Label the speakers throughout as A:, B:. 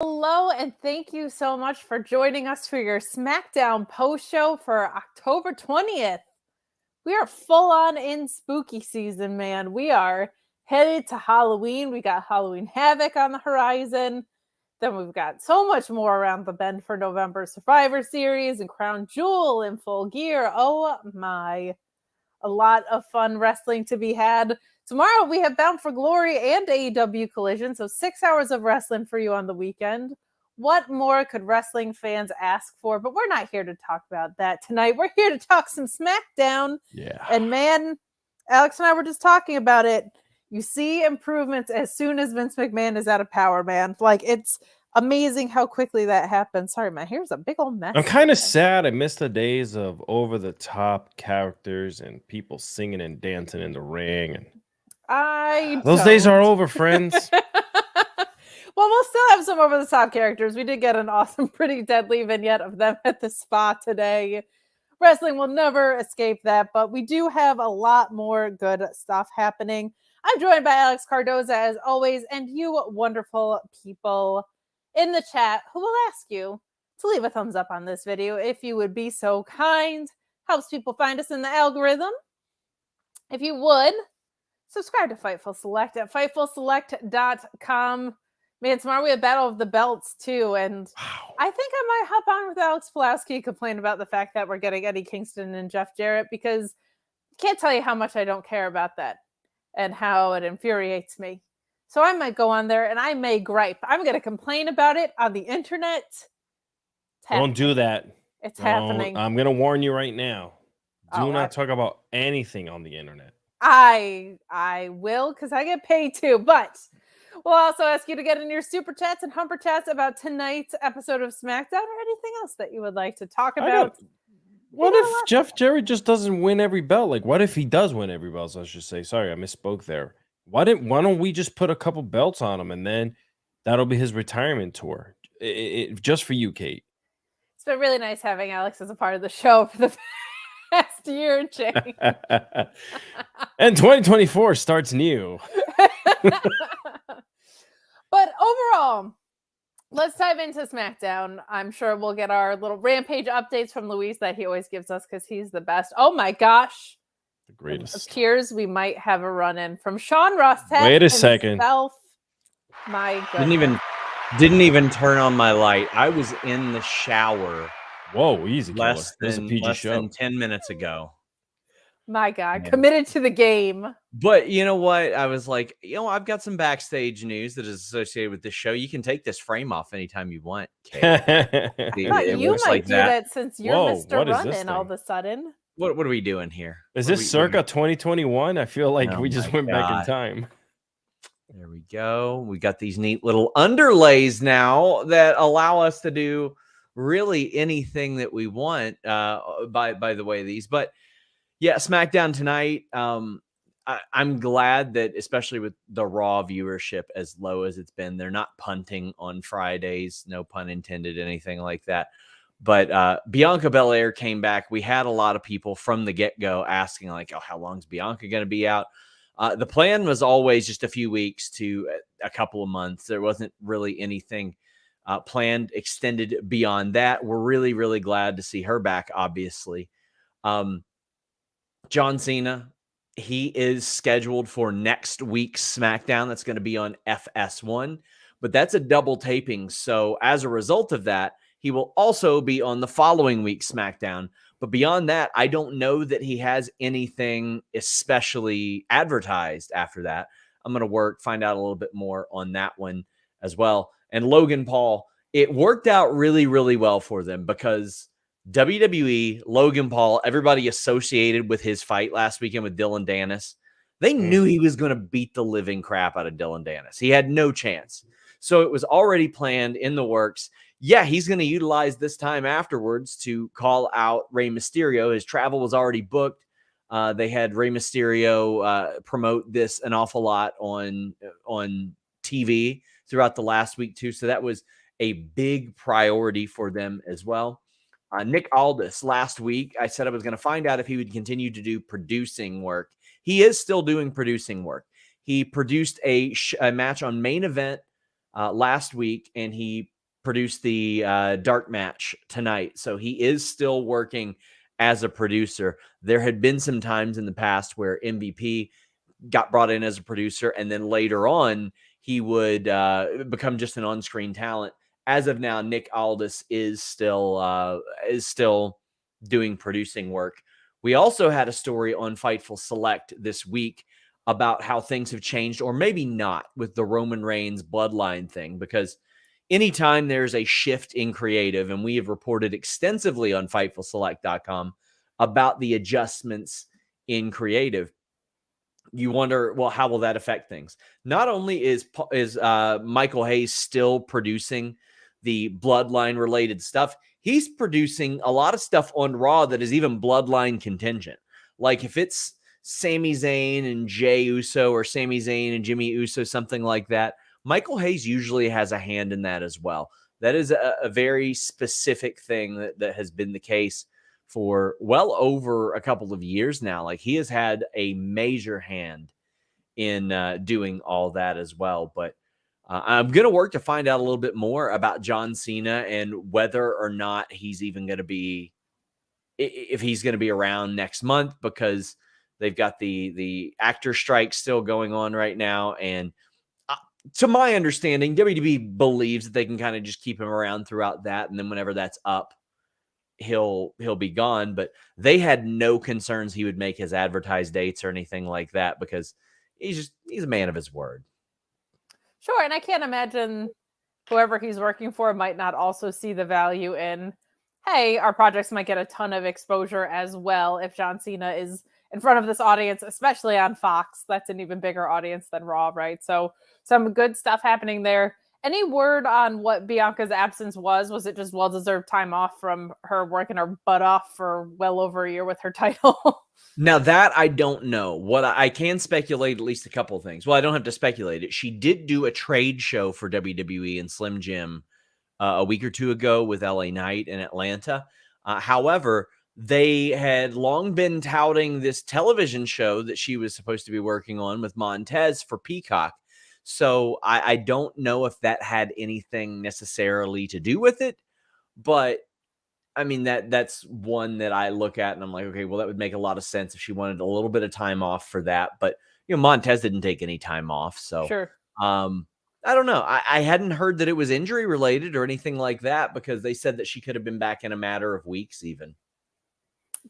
A: Hello, and thank you so much for joining us for your Smackdown post show for October 20th. We are full on in spooky season, man. We are headed to Halloween. We got Halloween Havoc on the horizon. Then we've got so much more around the bend for November Survivor Series and Crown Jewel in full gear. Oh my. A lot of fun wrestling to be had. Tomorrow we have Bound for Glory and AEW Collision, so 6 hours of wrestling for you on the weekend. What more could wrestling fans ask for? But we're not here to talk about that tonight. We're here to talk some SmackDown.
B: Yeah.
A: And man, Alex and I were just talking about it. You see improvements as soon as Vince McMahon is out of power, man. Like, it's amazing how quickly that happens. Sorry, my hair's a big old mess.
B: I'm kind of sad. I miss the days of over-the-top characters and people singing and dancing in the ring. And those days are over, friends.
A: Well, we'll still have some over-the-top characters. We did get an awesome, pretty deadly vignette of them at the spa today. Wrestling will never escape that, but we do have a lot more good stuff happening. I'm joined by Alex Cardoza, as always, and you wonderful people in the chat who will ask you to leave a thumbs up on this video if you would be so kind. Helps people find us in the algorithm. If you would, subscribe to Fightful Select at FightfulSelect.com. Man, tomorrow we have Battle of the Belts too, and
B: Wow.
A: I think I might hop on with Alex Pulaski, complain about the fact that we're getting Eddie Kingston and Jeff Jarrett, because I can't tell you how much I don't care about that and how it infuriates me. So I might go on there and I may gripe. I'm going to complain about it on the internet.
B: Don't do that.
A: It's happening.
B: I'm going to warn you right now. Do
A: Oh,
B: not talk about anything on the internet.
A: I will, because I get paid too, but we'll also ask you to get in your super chats and humper chats about tonight's episode of SmackDown or anything else that you would like to talk about.
B: What if Jeff Jarrett just doesn't win every belt? Like, what if he does win every belt? I should say. Sorry, I misspoke there. Why don't we just put a couple belts on him, and then that'll be his retirement tour? Just for you, Kate.
A: It's been really nice having Alex as a part of the show for the past year and change.
B: And 2024 starts new.
A: But overall, let's dive into SmackDown. I'm sure we'll get our little Rampage updates from Luis that he always gives us because he's the best. Oh my gosh.
B: The greatest.
A: It appears we might have a run-in from Sean Ross.
B: Wait a second.
A: My goodness.
C: Didn't even turn on my light. I was in the shower.
B: Whoa, easy.
C: Less than 10 minutes ago.
A: My God, committed to the game.
C: But you know what? I was like, I've got some backstage news that is associated with this show. You can take this frame off anytime you want.
A: You might do that since you're Mr. Run-In all of a sudden.
C: What are we doing here?
B: Is this circa 2021? I feel like we just went back in time.
C: There we go. We got these neat little underlays now that allow us to do really anything that we want by the way of these. But yeah, SmackDown tonight. I'm glad that, especially with the Raw viewership as low as it's been, they're not punting on Fridays. No pun intended, anything like that. But Bianca Belair came back. We had a lot of people from the get-go asking, like, oh, how long is Bianca going to be out? The plan was always just a few weeks to a couple of months. There wasn't really anything planned, extended beyond that. We're really, really glad to see her back, obviously. John Cena, he is scheduled for next week's SmackDown. That's going to be on FS1, but that's a double taping. So as a result of that, he will also be on the following week's SmackDown. But beyond that, I don't know that he has anything especially advertised after that. I'm going to find out a little bit more on that one as well. And Logan Paul, it worked out really, really well for them because WWE, Logan Paul, everybody associated with his fight last weekend with Dylan Dennis, they knew he was going to beat the living crap out of Dylan Dennis. He had no chance. So it was already planned in the works. Yeah, he's going to utilize this time afterwards to call out Rey Mysterio. His travel was already booked. They had Rey Mysterio promote this an awful lot on TV throughout the last week too. So that was a big priority for them as well. Nick Aldis last week, I said I was going to find out if he would continue to do producing work. He is still doing producing work. He produced a match on Main Event last week, and he produced the dark match tonight. So he is still working as a producer. There had been some times in the past where MVP got brought in as a producer, and then later on he would become just an on-screen talent. As of now, Nick Aldis is still doing producing work. We also had a story on Fightful Select this week about how things have changed, or maybe not, with the Roman Reigns Bloodline thing, because anytime there's a shift in creative, and we have reported extensively on FightfulSelect.com about the adjustments in creative, you wonder, well, how will that affect things? Not only is Michael Hayes still producing the Bloodline related stuff, he's producing a lot of stuff on Raw that is even Bloodline contingent. Like if it's Sami Zayn and Jey Uso, or Sami Zayn and Jimmy Uso, something like that, Michael Hayes usually has a hand in that as well. That is a very specific thing that has been the case for well over a couple of years now. Like he has had a major hand in doing all that as well. But I'm going to work to find out a little bit more about John Cena and whether or not he's even going to be, if he's going to be around next month, because they've got the actor strike still going on right now. And to my understanding, WWE believes that they can kind of just keep him around throughout that. And then whenever that's up, he'll be gone. But they had no concerns he would make his advertised dates or anything like that, because he's a man of his word.
A: Sure. And I can't imagine whoever he's working for might not also see the value in, hey, our projects might get a ton of exposure as well if John Cena is in front of this audience, especially on Fox. That's an even bigger audience than Raw, right? So some good stuff happening there. Any word on what Bianca's absence was? Was it just well-deserved time off from her working her butt off for well over a year with her title?
C: Now that I don't know. What I can speculate at least a couple of things. Well, I don't have to speculate it. She did do a trade show for WWE and Slim Jim a week or two ago with LA Knight in Atlanta. However, they had long been touting this television show that she was supposed to be working on with Montez for Peacock. So I don't know if that had anything necessarily to do with it, but I mean, that's one that I look at and I'm like, okay, well, that would make a lot of sense if she wanted a little bit of time off for that. But, Montez didn't take any time off. So,
A: sure.
C: I don't know. I hadn't heard that it was injury related or anything like that, because they said that she could have been back in a matter of weeks even.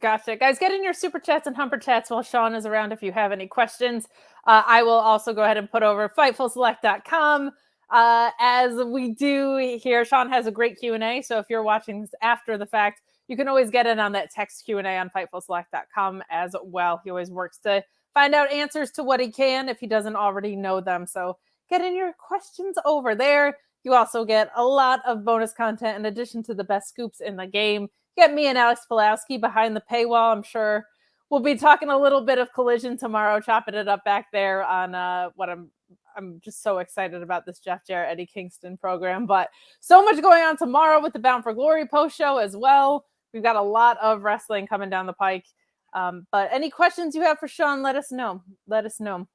A: Gotcha. Guys, get in your super chats and humper chats while Sean is around if you have any questions. I will also go ahead and put over FightfulSelect.com. As we do here, Sean has a great Q&A. So if you're watching this after the fact, you can always get in on that text Q&A on FightfulSelect.com as well. He always works to find out answers to what he can if he doesn't already know them. So get in your questions over there. You also get a lot of bonus content in addition to the best scoops in the game. Get me and Alex Pulowski behind the paywall. I'm sure we'll be talking a little bit of Collision tomorrow, chopping it up back there on what I'm just so excited about this Jeff Jarrett, Eddie Kingston program. But so much going on tomorrow with the Bound for Glory post show as well. We've got a lot of wrestling coming down the pike. But any questions you have for Sean, let us know. Let us know.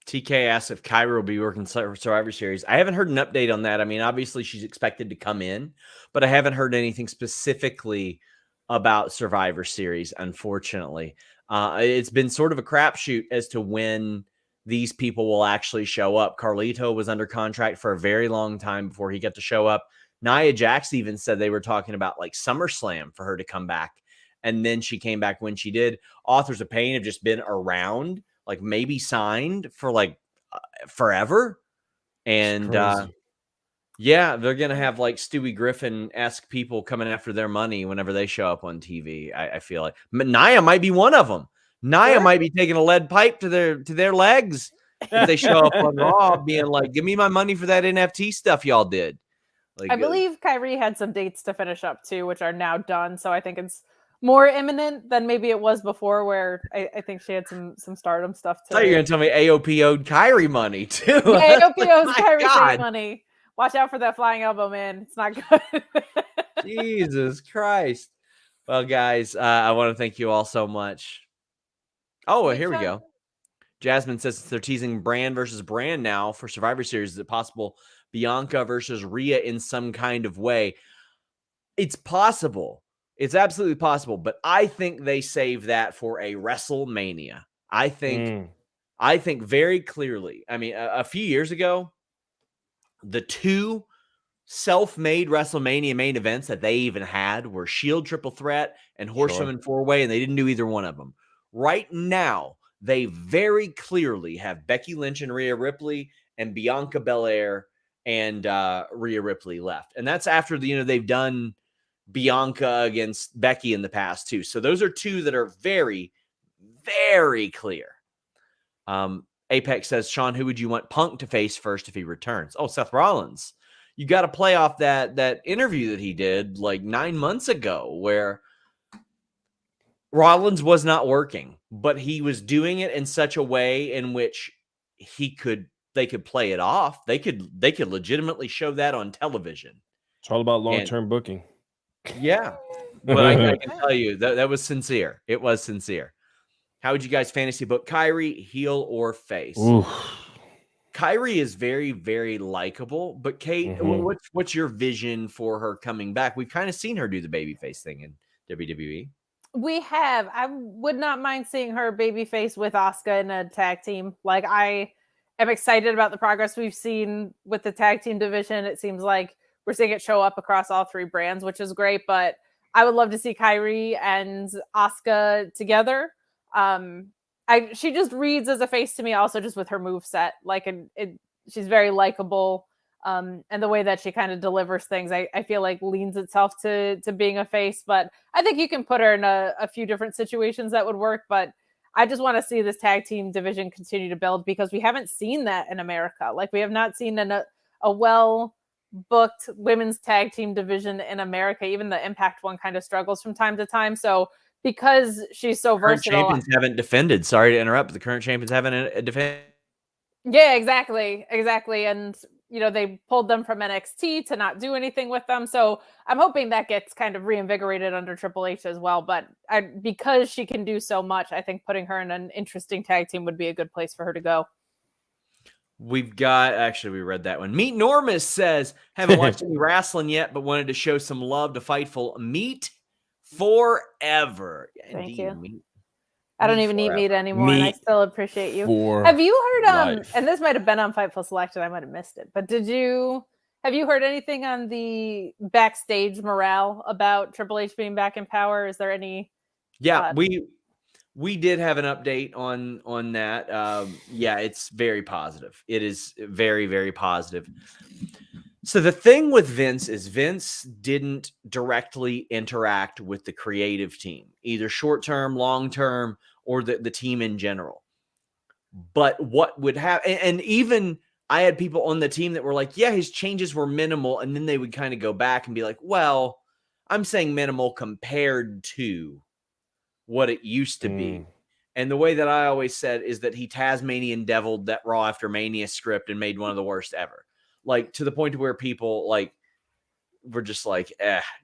C: TK asks if Kyra will be working Survivor Series. I haven't heard an update on that. I mean, obviously she's expected to come in, but I haven't heard anything specifically about Survivor Series, unfortunately. It's been sort of a crapshoot as to when these people will actually show up. Carlito was under contract for a very long time before he got to show up. Nia Jax even said they were talking about like SummerSlam for her to come back. And then she came back when she did. Authors of Pain have just been around, like maybe signed for like forever. And yeah, they're going to have like Stewie Griffin-esque people coming after their money whenever they show up on TV. I feel like Nia might be one of them. Nia might be taking a lead pipe to their legs if they show up on Raw being like, give me my money for that NFT stuff y'all did. Like,
A: I believe Kyrie had some dates to finish up too, which are now done. So I think it's more imminent than maybe it was before, where I think she had some stardom stuff too.
C: I thought you were going to tell me AOP owed Kyrie money too.
A: Yeah, AOP owes Kyrie money. Watch out for that flying elbow, man. It's not good.
C: Jesus Christ. Well, guys, I want to thank you all so much. Oh, here we go. Jasmine says they're teasing brand versus brand now for Survivor Series. Is it possible Bianca versus Rhea in some kind of way. It's possible. It's absolutely possible, but I think they save that for a WrestleMania. I think very clearly. I mean, a few years ago, the two self-made WrestleMania main events that they even had were Shield Triple Threat and Horsewomen 4-Way, and they didn't do either one of them. Right now, they very clearly have Becky Lynch and Rhea Ripley and Bianca Belair and Rhea Ripley left. And that's after they've done Bianca against Becky in the past too. So those are two that are very, very clear. Apex says, Sean, who would you want Punk to face first if he returns? Oh, Seth Rollins. You got to play off that interview that he did like 9 months ago where Rollins was not working, but he was doing it in such a way in which they could play it off. They could legitimately show that on television.
B: It's all about long-term booking.
C: Yeah. But I can tell you that was sincere. It was sincere. How would you guys fantasy book Kyrie, heel or face?
B: Oof.
C: Kyrie is very, very likable, but Kate, what's your vision for her coming back? We've kind of seen her do the babyface thing in WWE.
A: We have. I would not mind seeing her babyface with Asuka in a tag team. Like, I am excited about the progress we've seen with the tag team division. It seems like we're seeing it show up across all three brands, which is great, but I would love to see Kyrie and Asuka together. She just reads as a face to me, also just with her moveset. Like, she's very likable. And the way that she kind of delivers things, I feel like leans itself to being a face. But I think you can put her in a few different situations that would work. But I just want to see this tag team division continue to build because we haven't seen that in America. Like, we have not seen a well-booked women's tag team division in America. Even the Impact one kind of struggles from time to time. So because she's so versatile.
C: Current champions haven't defended. Sorry to interrupt, but the current champions haven't defended.
A: Yeah, exactly. And, they pulled them from NXT to not do anything with them. So I'm hoping that gets kind of reinvigorated under Triple H as well. But because she can do so much, I think putting her in an interesting tag team would be a good place for her to go.
C: We've got, actually, we read that one. Meet Normus says, haven't watched any wrestling yet, but wanted to show some love to Fightful. Meet forever.
A: Thank you. I don't even eat meat anymore, and I still appreciate you. Have you heard, and this might have been on Fightful Select, and I might have missed it, but have you heard anything on the backstage morale about Triple H being back in power? Is there any?
C: Yeah, we did have an update on that. Yeah, it's very positive. It is very, very positive. So the thing with Vince is Vince didn't directly interact with the creative team, either short-term, long-term, or the team in general. But what would happen, and even I had people on the team that were like, yeah, his changes were minimal. And then they would kind of go back and be like, well, I'm saying minimal compared to what it used to be. And the way that I always said is that he Tasmanian deviled that Raw After Mania script and made one of the worst ever. Like, to the point where people like were just like,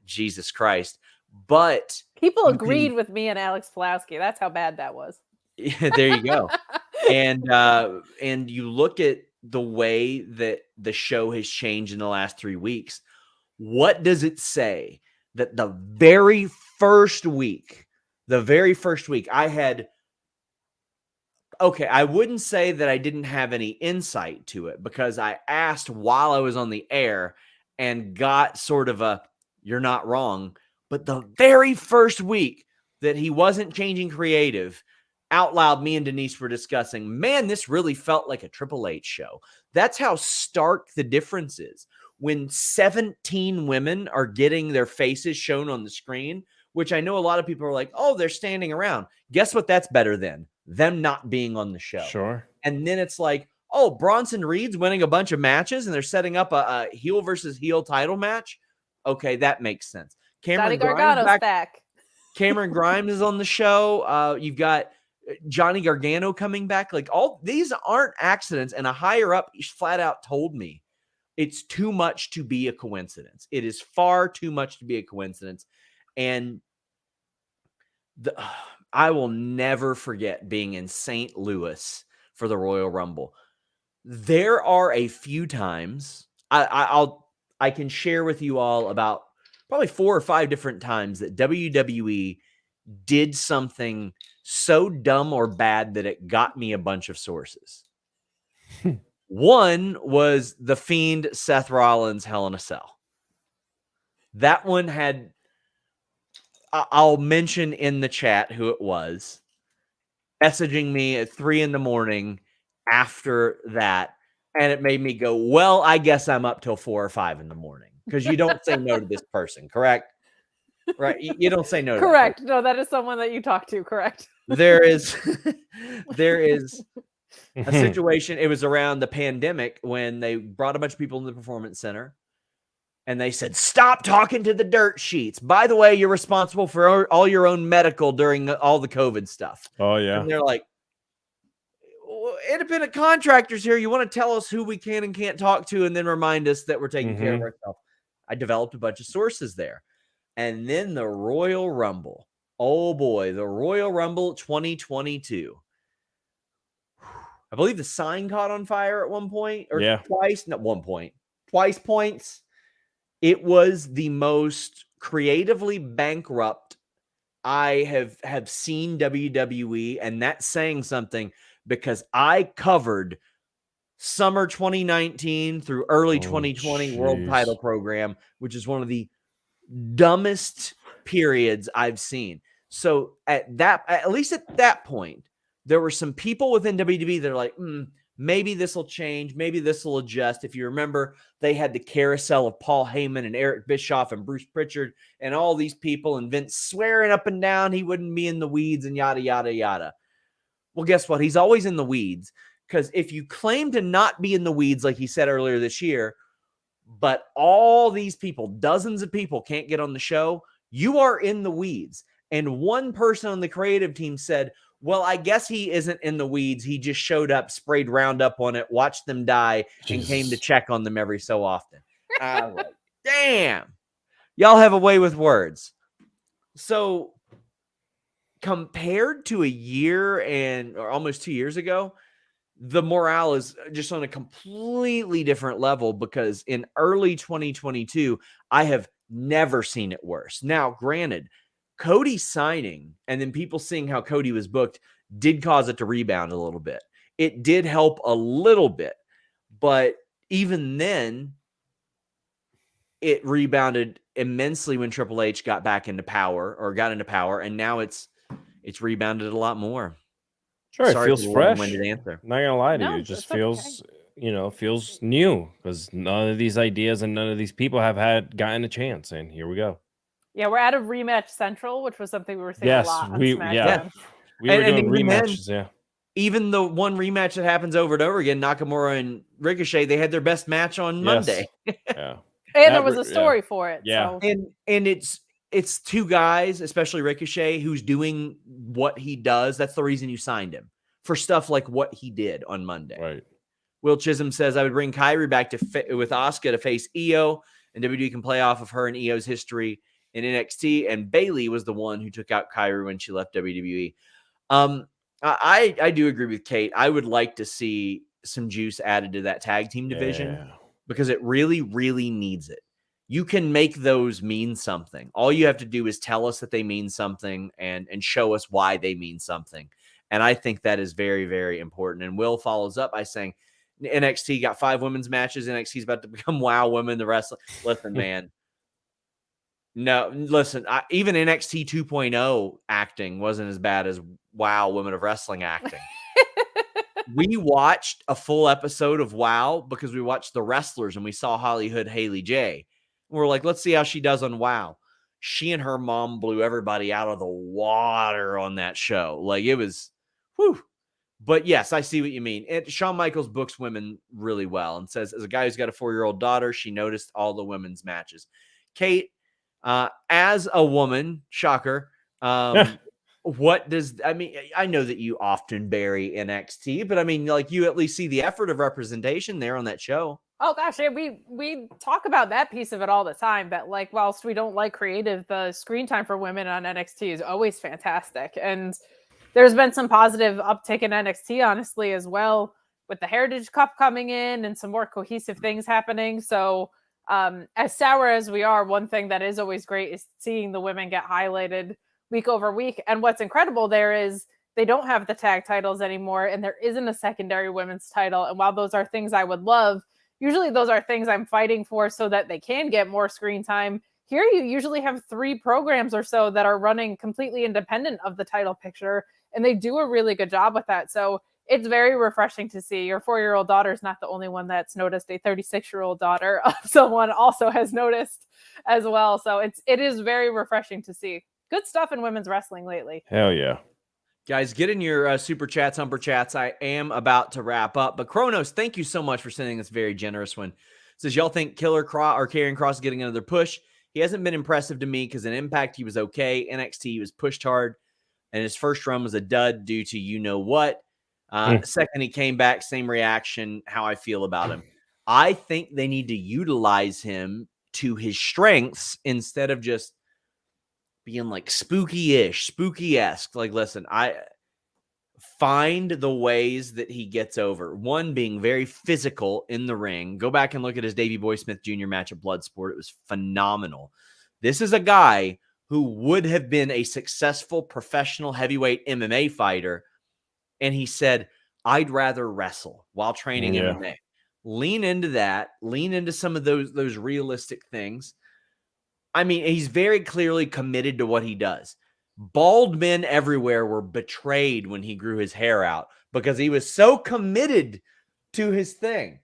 C: Jesus Christ. But
A: people agreed with me and Alex Pulaski. That's how bad that was.
C: Yeah, there you go. And you look at the way that the show has changed in the last 3 weeks. What does it say that the very first week I had, okay, I wouldn't say that I didn't have any insight to it because I asked while I was on the air and got sort of a, you're not wrong. But the very first week that he wasn't changing creative, out loud, me and Denise were discussing, man, this really felt like a Triple H show. That's how stark the difference is. When 17 women are getting their faces shown on the screen, which I know a lot of people are like, oh, they're standing around. Guess what that's better than? Them not being on the show.
B: Sure.
C: And then it's like, oh, Bronson Reed's winning a bunch of matches and they're setting up a heel versus heel title match. Okay, that makes sense. Cameron Grimes back. Cameron Grimes is on the show. You've got Johnny Gargano coming back. Like, all these aren't accidents. And a higher up flat out told me it's too much to be a coincidence. It is far too much to be a coincidence. And I will never forget being in St. Louis for the Royal Rumble. There are a few times I can share with you all about probably 4 or 5 different times that WWE did something so dumb or bad that it got me a bunch of sources. One was the Fiend Seth Rollins Hell in a Cell. That one had, I'll mention in the chat who it was, messaging me at 3 a.m. after that. And it made me go, well, I guess I'm up till 4 or 5 a.m. because you don't say no to this person, correct? Right? You don't say no to
A: correct. No, that is someone that you talk to, correct?
C: There is a situation. It was around the pandemic when they brought a bunch of people in the performance center and they said, stop talking to the dirt sheets. By the way, you're responsible for all your own medical during all the COVID stuff.
B: Oh, yeah.
C: And they're like, independent contractors here. You want to tell us who we can and can't talk to and then remind us that we're taking care of ourselves. I developed a bunch of sources there. And then the Royal Rumble. Oh boy, the Royal Rumble 2022. I believe the sign caught on fire at one point or twice. Not one point, twice points. It was the most creatively bankrupt I have seen WWE, and that's saying something because I covered summer 2019 through early 2020 world title program, which is one of the dumbest periods I've seen. So at least at that point, there were some people within WWE that are like, maybe this will change. Maybe this will adjust. If you remember, they had the carousel of Paul Heyman and Eric Bischoff and Bruce Pritchard and all these people, and Vince swearing up and down he wouldn't be in the weeds and yada, yada, yada. Well, guess what? He's always in the weeds, because if you claim to not be in the weeds, like he said earlier this year, but all these people, dozens of people can't get on the show, you are in the weeds. And one person on the creative team said, well, I guess he isn't in the weeds. He just showed up, sprayed Roundup on it, watched them die, and came to check on them every so often. I was like, damn, y'all have a way with words. So compared to a year or almost 2 years ago, the morale is just on a completely different level, because in early 2022, I have never seen it worse. Now, granted, Cody signing and then people seeing how Cody was booked did cause it to rebound a little bit. It did help a little bit, but even then, it rebounded immensely when Triple H got into power, and now it's rebounded a lot more.
B: Sure,
C: Sorry,
B: it feels fresh.
C: Answer.
B: Not gonna lie to you, it just feels, feels new, because none of these ideas and none of these people have gotten a chance, and here we go.
A: Yeah, we're out of rematch central, which was something we were seeing a lot on SmackDown.
B: We were doing rematches.
C: Even the one rematch that happens over and over again, Nakamura and Ricochet, they had their best match on Monday.
B: Yeah,
A: and there was a story for it.
B: Yeah,
A: so.
C: and it's two guys, especially Ricochet, who's doing what he does. That's the reason you signed him, for stuff like what he did on Monday.
B: Right.
C: Will Chisholm says, I would bring Kyrie back with Asuka to face IYO, and WWE can play off of her and IYO's history in NXT. And Bayley was the one who took out Kyrie when she left WWE. I do agree with Kate. I would like to see some juice added to that tag team division, because it really, really needs it. You can make those mean something. All you have to do is tell us that they mean something and show us why they mean something. And I think that is very, very important. And Will follows up by saying, NXT got 5 women's matches. NXT is about to become WoW women. The wrestling. Listen, man. No, listen. Even NXT 2.0 acting wasn't as bad as WoW Women of Wrestling acting. We watched a full episode of WoW because we watched the wrestlers and we saw Hollywood Haley J. We're like, let's see how she does on WoW. She and her mom blew everybody out of the water on that show. Like, it was, whew. But yes, I see what you mean. Shawn Michaels books women really well and says, as a guy who's got a 4-year-old daughter, she noticed all the women's matches. Kate, as a woman, shocker, what does, I know that you often bury NXT, but like, you at least see the effort of representation there on that show.
A: Oh gosh, yeah, we talk about that piece of it all the time, that like, whilst we don't like creative, the screen time for women on NXT is always fantastic. And there's been some positive uptick in NXT, honestly, as well. with the Heritage Cup coming in and some more cohesive things happening. So as sour as we are, one thing that is always great is seeing the women get highlighted week over week. And what's incredible there is they don't have the tag titles anymore, and there isn't a secondary women's title. And while those are things I would love, usually those are things I'm fighting for so that they can get more screen time. Here you usually have 3 programs or so that are running completely independent of the title picture, and they do a really good job with that. So it's very refreshing to see. Your 4-year-old daughter is not the only one that's noticed. A 36-year-old daughter of someone also has noticed as well. So it is very refreshing to see. Good stuff in women's wrestling lately.
B: Hell yeah.
C: Guys, get in your super chats, humper chats. I am about to wrap up. But Kronos, thank you so much for sending this very generous one. It says, y'all think Killer Cross or Karrion Kross is getting another push? He hasn't been impressive to me because in Impact he was okay. NXT he was pushed hard. And his first run was a dud due to you know what. Second, he came back, same reaction, how I feel about him. I think they need to utilize him to his strengths instead of just being like spooky-ish, spooky-esque. Like, listen, I find the ways that he gets over. One, being very physical in the ring. Go back and look at his Davey Boy Smith Jr. match at Bloodsport. It was phenomenal. This is a guy who would have been a successful professional heavyweight MMA fighter, and he said, I'd rather wrestle while training MMA. Lean into that. Lean into some of those realistic things. I mean, he's very clearly committed to what he does. Bald men everywhere were betrayed when he grew his hair out because he was so committed to his thing.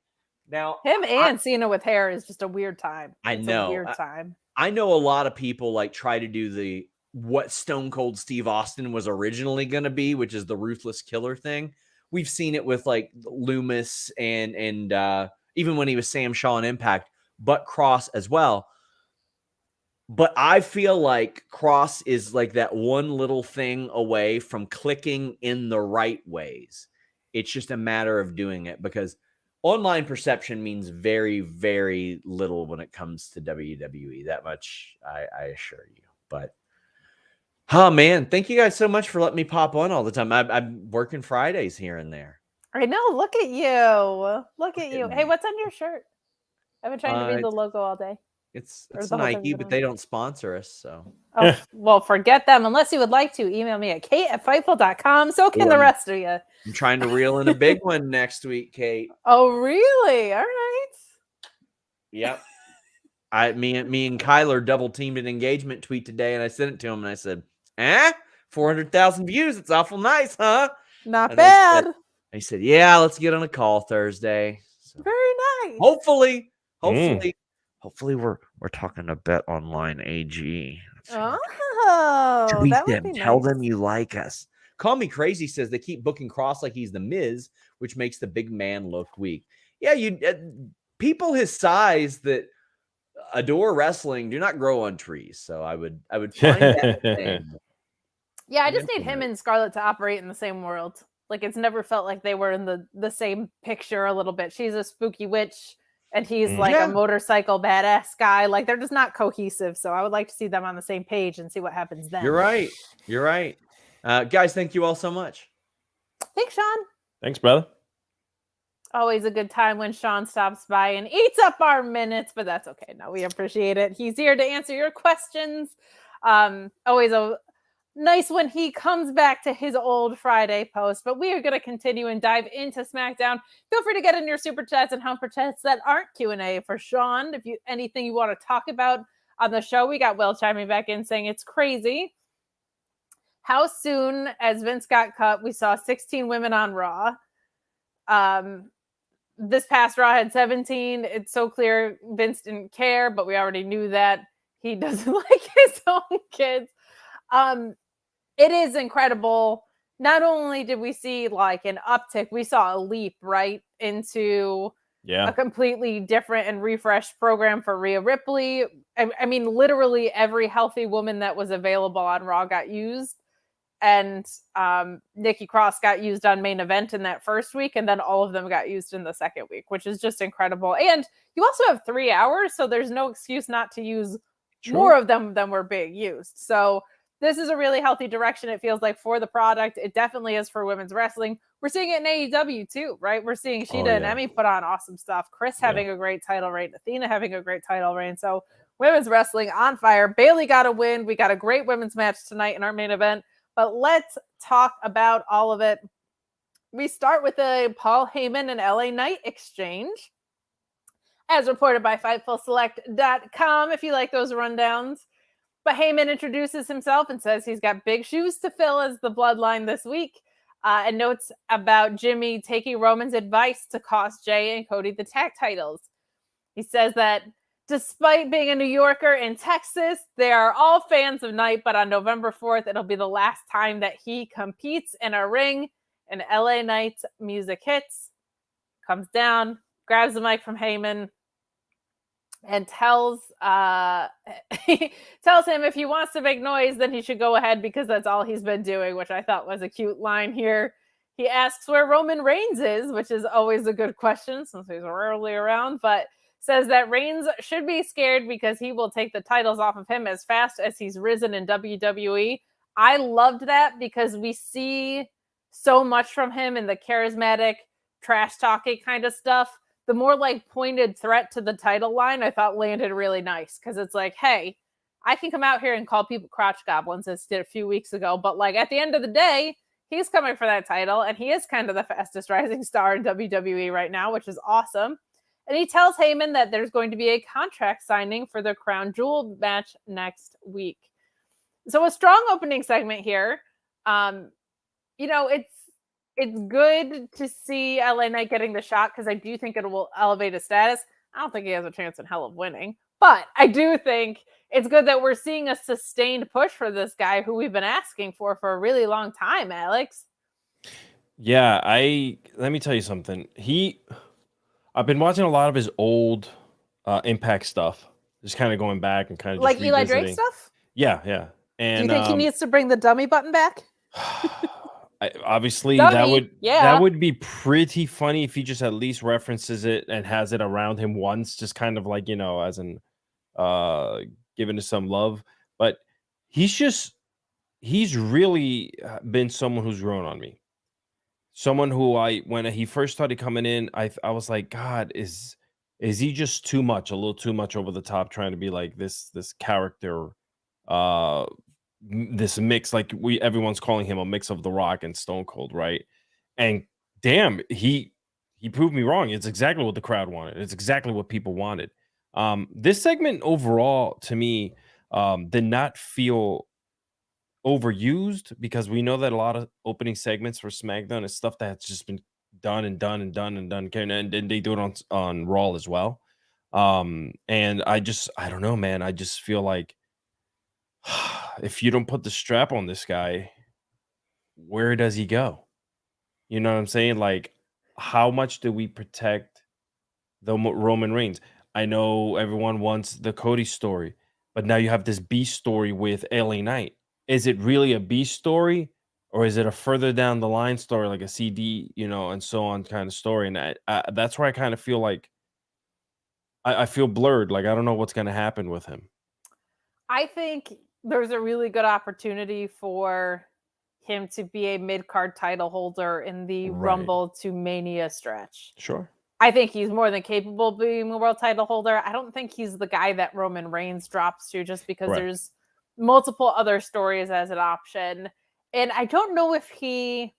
C: Now,
A: him and Cena with hair is just a weird time.
C: It's a weird time. I know a lot of people like try to do what Stone Cold Steve Austin was originally going to be, which is the ruthless killer thing. We've seen it with like Loomis and even when he was Sam Shaw in Impact, but Cross as well. But I feel like Cross is like that one little thing away from clicking in the right ways. It's just a matter of doing it because online perception means very, very little when it comes to WWE. That much I assure you. But, oh, man, thank you guys so much for letting me pop on all the time. I'm working Fridays here and there.
A: I know. Look at you. Look at you. Hey, what's on your shirt? I've been trying to read the logo all day.
C: It's Nike, but they don't sponsor us, so.
A: Oh, well, forget them. Unless you would like to, email me at kate@fightful.com. So can the rest of you.
C: I'm trying to reel in a big one next week, Kate.
A: Oh, really? All right.
C: Yep. Me and Kyler double-teamed an engagement tweet today, and I sent it to him, and I said, 400,000 views. It's awful nice, huh?
A: Not bad.
C: He said, yeah, let's get on a call Thursday. So,
A: very nice.
C: Hopefully we're talking to Bet Online AG.
A: Tweet
C: that would be Tell them you like us. Call Me Crazy says they keep booking Cross like he's the Miz, which makes the big man look weak. Yeah, people his size that adore wrestling do not grow on trees. So I would find that thing.
A: Yeah, I just need him and Scarlett to operate in the same world. Like it's never felt like they were in the same picture a little bit. She's a spooky witch. And he's like a motorcycle badass guy. Like they're just not cohesive. So I would like to see them on the same page and see what happens then.
C: You're right. Guys, thank you all so much.
A: Thanks, Sean.
B: Thanks, brother.
A: Always a good time when Sean stops by and eats up our minutes, but that's okay. No, we appreciate it. He's here to answer your questions. Always a nice when he comes back to his old Friday post, but we are going to continue and dive into SmackDown. Feel free to get in your super chats and humper chats that aren't Q&A for Sean. If you anything you want to talk about on the show, we got Will chiming back in saying it's crazy how soon as Vince got cut, we saw 16 women on Raw. This past Raw had 17. It's so clear Vince didn't care, but we already knew that he doesn't like his own kids. It is incredible. Not only did we see like an uptick, we saw a leap right into a completely different and refreshed program for Rhea Ripley. I mean, literally every healthy woman that was available on Raw got used. And Nikki Cross got used on Main Event in that first week, and then all of them got used in the second week, which is just incredible. And you also have 3 hours, so there's no excuse not to use more of them than were being used. So this is a really healthy direction, it feels like, for the product. It definitely is for women's wrestling. We're seeing it in AEW too, right? We're seeing Sheeta and Emmy put on awesome stuff. Chris having a great title reign. Athena having a great title reign. So women's wrestling on fire. Bayley got a win. We got a great women's match tonight in our main event. But let's talk about all of it. We start with a Paul Heyman and LA Knight exchange, as reported by FightfulSelect.com, if you like those rundowns. But Heyman introduces himself and says he's got big shoes to fill as the Bloodline this week, and notes about Jimmy taking Roman's advice to cost Jay and Cody the tag titles. He says that despite being a New Yorker in Texas, they are all fans of Knight, but on November 4th, it'll be the last time that he competes in a ring. And LA Knight's music hits, comes down, grabs the mic from Heyman, and tells him if he wants to make noise, then he should go ahead because that's all he's been doing, which I thought was a cute line here. He asks where Roman Reigns is, which is always a good question since he's rarely around, but says that Reigns should be scared because he will take the titles off of him as fast as he's risen in WWE. I loved that because we see so much from him in the charismatic, trash-talking kind of stuff. The more like pointed threat to the title line, I thought landed really nice because it's like, hey, I can come out here and call people crotch goblins, as did a few weeks ago, but like at the end of the day, he's coming for that title, and he is kind of the fastest rising star in WWE right now, which is awesome. And he tells Heyman that there's going to be a contract signing for the Crown Jewel match next week. So a strong opening segment here. You know, it's good to see LA Knight getting the shot because I do think it will elevate his status. I don't think he has a chance in hell of winning, but I do think it's good that we're seeing a sustained push for this guy who we've been asking for a really long time, Alex.
B: Yeah, let me tell you something. I've been watching a lot of his old Impact stuff, just kind of going back and kind of
A: like
B: just
A: Eli
B: revisiting.
A: Drake stuff.
B: Yeah. And
A: do you think he needs to bring the dummy button back?
B: Obviously,
A: dummy,
B: that would be pretty funny if he just at least references it and has it around him once, just kind of like, as an giving it some love. But he's really been someone who's grown on me. Someone who when he first started coming in, I was like, God, is he just a little too much over the top, trying to be like this character, this mix, like everyone's calling him a mix of The Rock and Stone Cold, right? And damn, he proved me wrong. It's exactly what the crowd wanted. It's exactly what people wanted. This segment overall, to me, did not feel overused because we know that a lot of opening segments for SmackDown is stuff that's just been done and they do it on Raw as well. And I don't know, man. I just feel like if you don't put the strap on this guy, where does he go? You know what I'm saying? Like, how much do we protect the Roman Reigns? I know everyone wants the Cody story, but now you have this B story with LA Knight. Is it really a B story, or is it a further down the line story, like a CD, and so on kind of story? And that's where I kind of feel like I feel blurred. Like, I don't know what's going to happen with him.
A: I think there's a really good opportunity for him to be a mid-card title holder in the Rumble to Mania stretch.
B: Sure.
A: I think he's more than capable of being a world title holder. I don't think he's the guy that Roman Reigns drops to just because there's multiple other stories as an option. And I don't know if I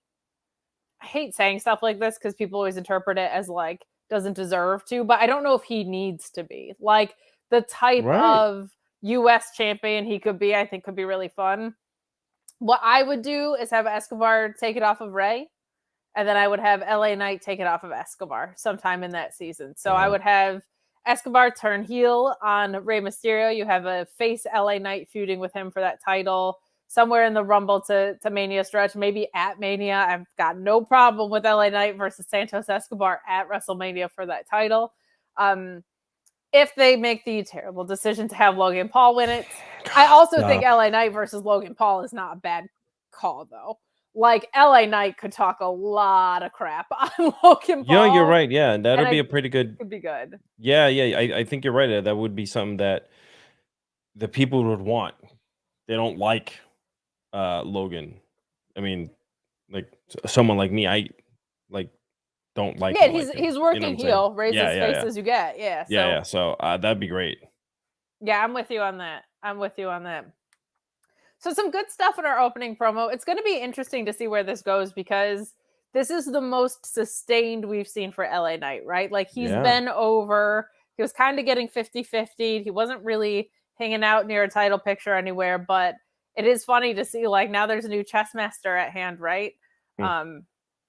A: hate saying stuff like this because people always interpret it as like doesn't deserve to, but I don't know if he needs to be. Like the type of US champion he could be, I think could be really fun. What I would do is have Escobar take it off of Rey, and then I would have LA Knight take it off of Escobar sometime in that season. So I would have Escobar turn heel on Rey Mysterio. You have a face LA Knight feuding with him for that title somewhere in the Rumble to Mania stretch, maybe at Mania. I've got no problem with LA Knight versus Santos Escobar at WrestleMania for that title. If they make the terrible decision to have Logan Paul win it. I also think LA Knight versus Logan Paul is not a bad call, though. Like, LA Knight could talk a lot of crap on Logan Paul.
B: Yeah, you're right. Yeah, and that'll be a pretty good...
A: Could be good.
B: Yeah, I think you're right. That would be something that the people would want. They don't like Logan. I mean, like someone like me, I like don't like
A: Yeah,
B: him. Like him,
A: he's
B: you know what
A: working
B: I'm saying?
A: heel, raise
B: Yeah,
A: his
B: yeah,
A: face
B: yeah,
A: as you get. Yeah. So
B: yeah. So that'd be great.
A: yeah, I'm with you on that. So some good stuff in our opening promo. It's going to be interesting to see where this goes because this is the most sustained we've seen for LA Knight, right? Like he's
B: Yeah.
A: been over. He was kind of getting 50-50. He wasn't really hanging out near a title picture anywhere, but it is funny to see like now there's a new chess master at hand, right?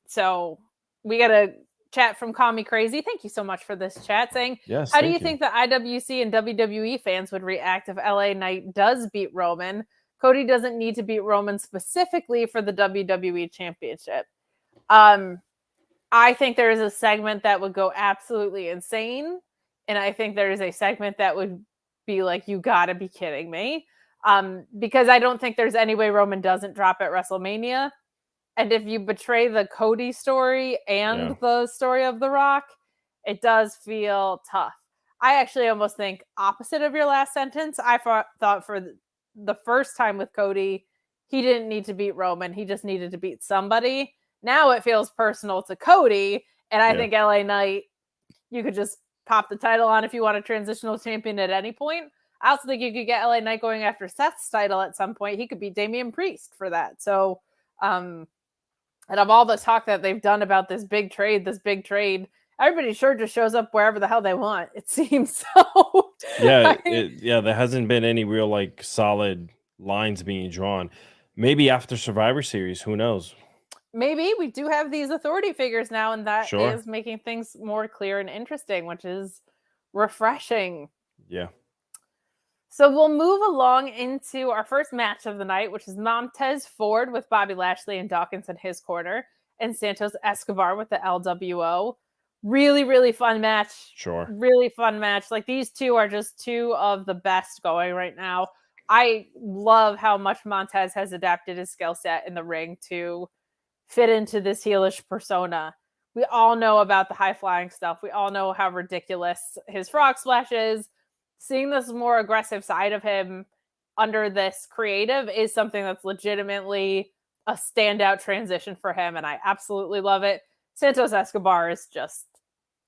A: So we got a chat from Call Me Crazy. Thank you so much for this chat saying,
B: Yes.
A: how do you think the IWC and WWE fans would react if LA Knight does beat Roman? Cody doesn't need to beat Roman specifically for the WWE Championship. I think there is a segment that would go absolutely insane. And I think there is a segment that would be like, you gotta be kidding me. Because I don't think there's any way Roman doesn't drop at WrestleMania. And if you betray the Cody story and the story of The Rock, it does feel tough. I actually almost think opposite of your last sentence. I thought for the first time with Cody, he didn't need to beat Roman. He just needed to beat somebody. Now it feels personal to Cody. And I think LA Knight, you could just pop the title on if you want a transitional champion at any point. I also think you could get LA Knight going after Seth's title at some point. He could beat Damian Priest for that. So, and of all the talk that they've done about this big trade, everybody sure just shows up wherever the hell they want, it seems. So
B: there hasn't been any real like solid lines being drawn. Maybe after Survivor Series, who knows?
A: Maybe we do have these authority figures now, and that is making things more clear and interesting, which is refreshing.
B: Yeah.
A: So we'll move along into our first match of the night, which is Montez Ford with Bobby Lashley and Dawkins in his corner, and Santos Escobar with the LWO. Really, really fun match.
B: Sure.
A: Really fun match. Like these two are just two of the best going right now. I love how much Montez has adapted his skill set in the ring to fit into this heelish persona. We all know about the high flying stuff. We all know how ridiculous his frog splash is. Seeing this more aggressive side of him under this creative is something that's legitimately a standout transition for him, and I absolutely love it. Santos Escobar is just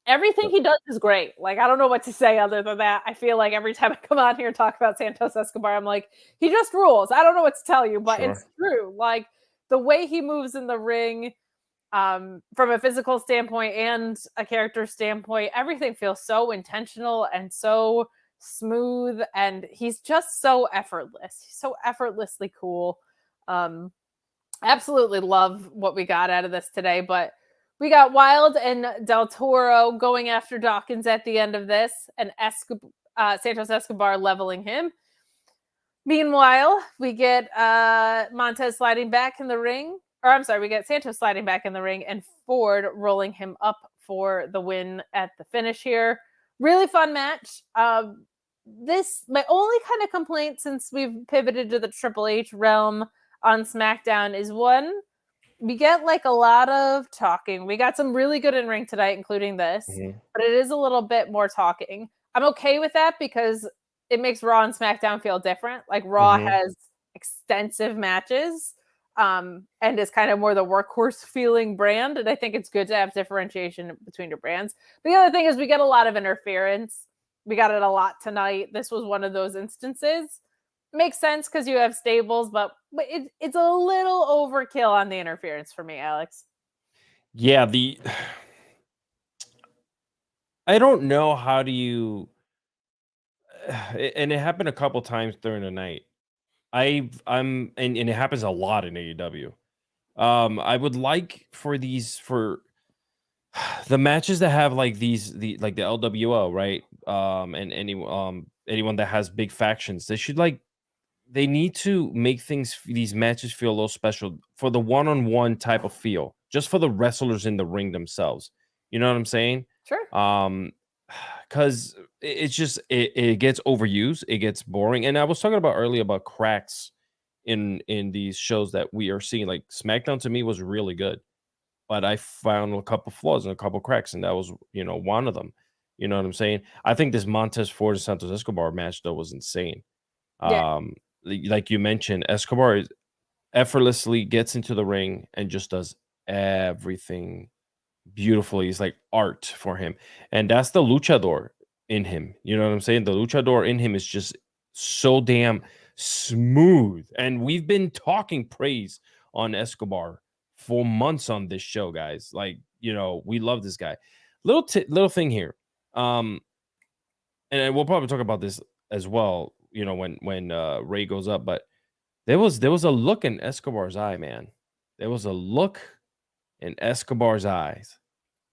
A: everything he does is great. Like, I don't know what to say other than that. I feel like every time I come on here and talk about Santos Escobar, I'm like, he just rules. I don't know what to tell you, but it's true. Like, the way he moves in the ring, from a physical standpoint and a character standpoint, everything feels so intentional and so smooth, and he's just so effortless. He's so effortlessly cool. Absolutely love what we got out of this today, but we got Wilde and Del Toro going after Dawkins at the end of this, and Santos Escobar leveling him. Meanwhile, we get Montez sliding back in the ring. Or I'm sorry, we get Santos sliding back in the ring and Ford rolling him up for the win at the finish here. Really fun match. My only kind of complaint since we've pivoted to the Triple H realm on SmackDown is one, we get like a lot of talking. We got some really good in ring tonight, including this, but it is a little bit more talking. I'm okay with that because it makes Raw and SmackDown feel different. Like Raw has extensive matches, and is kind of more the workhorse feeling brand. And I think it's good to have differentiation between your brands. But the other thing is we get a lot of interference. We got it a lot tonight. This was one of those instances. Makes sense because you have stables, but it's a little overkill on the interference for me, Alex.
B: Yeah, I don't know how do you, and it happened a couple times during the night. And it happens a lot in AEW. I would like for the matches that have like the LWO, right? And anyone that has big factions, they need to make these matches feel a little special for the one-on-one type of feel, just for the wrestlers in the ring themselves. You know what I'm saying?
A: Sure.
B: Because it's just it gets overused, it gets boring. And I was talking about earlier about cracks in these shows that we are seeing. Like SmackDown to me was really good, but I found a couple flaws and a couple cracks, and that was one of them. You know what I'm saying? I think this Montez Ford and Santos Escobar match though was insane.
A: Yeah.
B: Like you mentioned, Escobar effortlessly gets into the ring and just does everything beautifully. It's like art for him. And that's the luchador in him. You know what I'm saying? The luchador in him is just so damn smooth. And we've been talking praise on Escobar for months on this show, guys. Like, we love this guy. Little thing here. And we'll probably talk about this as well, when Ray goes up, but there was a look in Escobar's eye, man. There was a look in Escobar's eyes.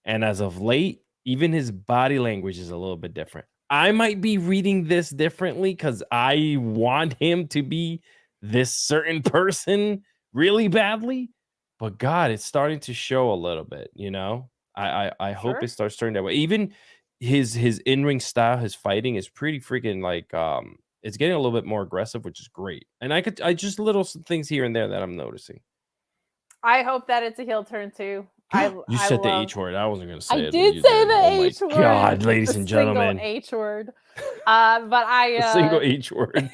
B: And as of late, even his body language is a little bit different. I might be reading this differently because I want him to be this certain person really badly. But God, it's starting to show a little bit, I hope it starts turning that way. Even his in-ring style, his fighting is pretty freaking like it's getting a little bit more aggressive, which is great. And I just little things here and there that I'm noticing.
A: I hope that it's a heel turn too.
B: You said the H word. I wasn't going to say it.
A: I did say the H word.
B: God, ladies and gentlemen.
A: Single H word. But
B: a single H word.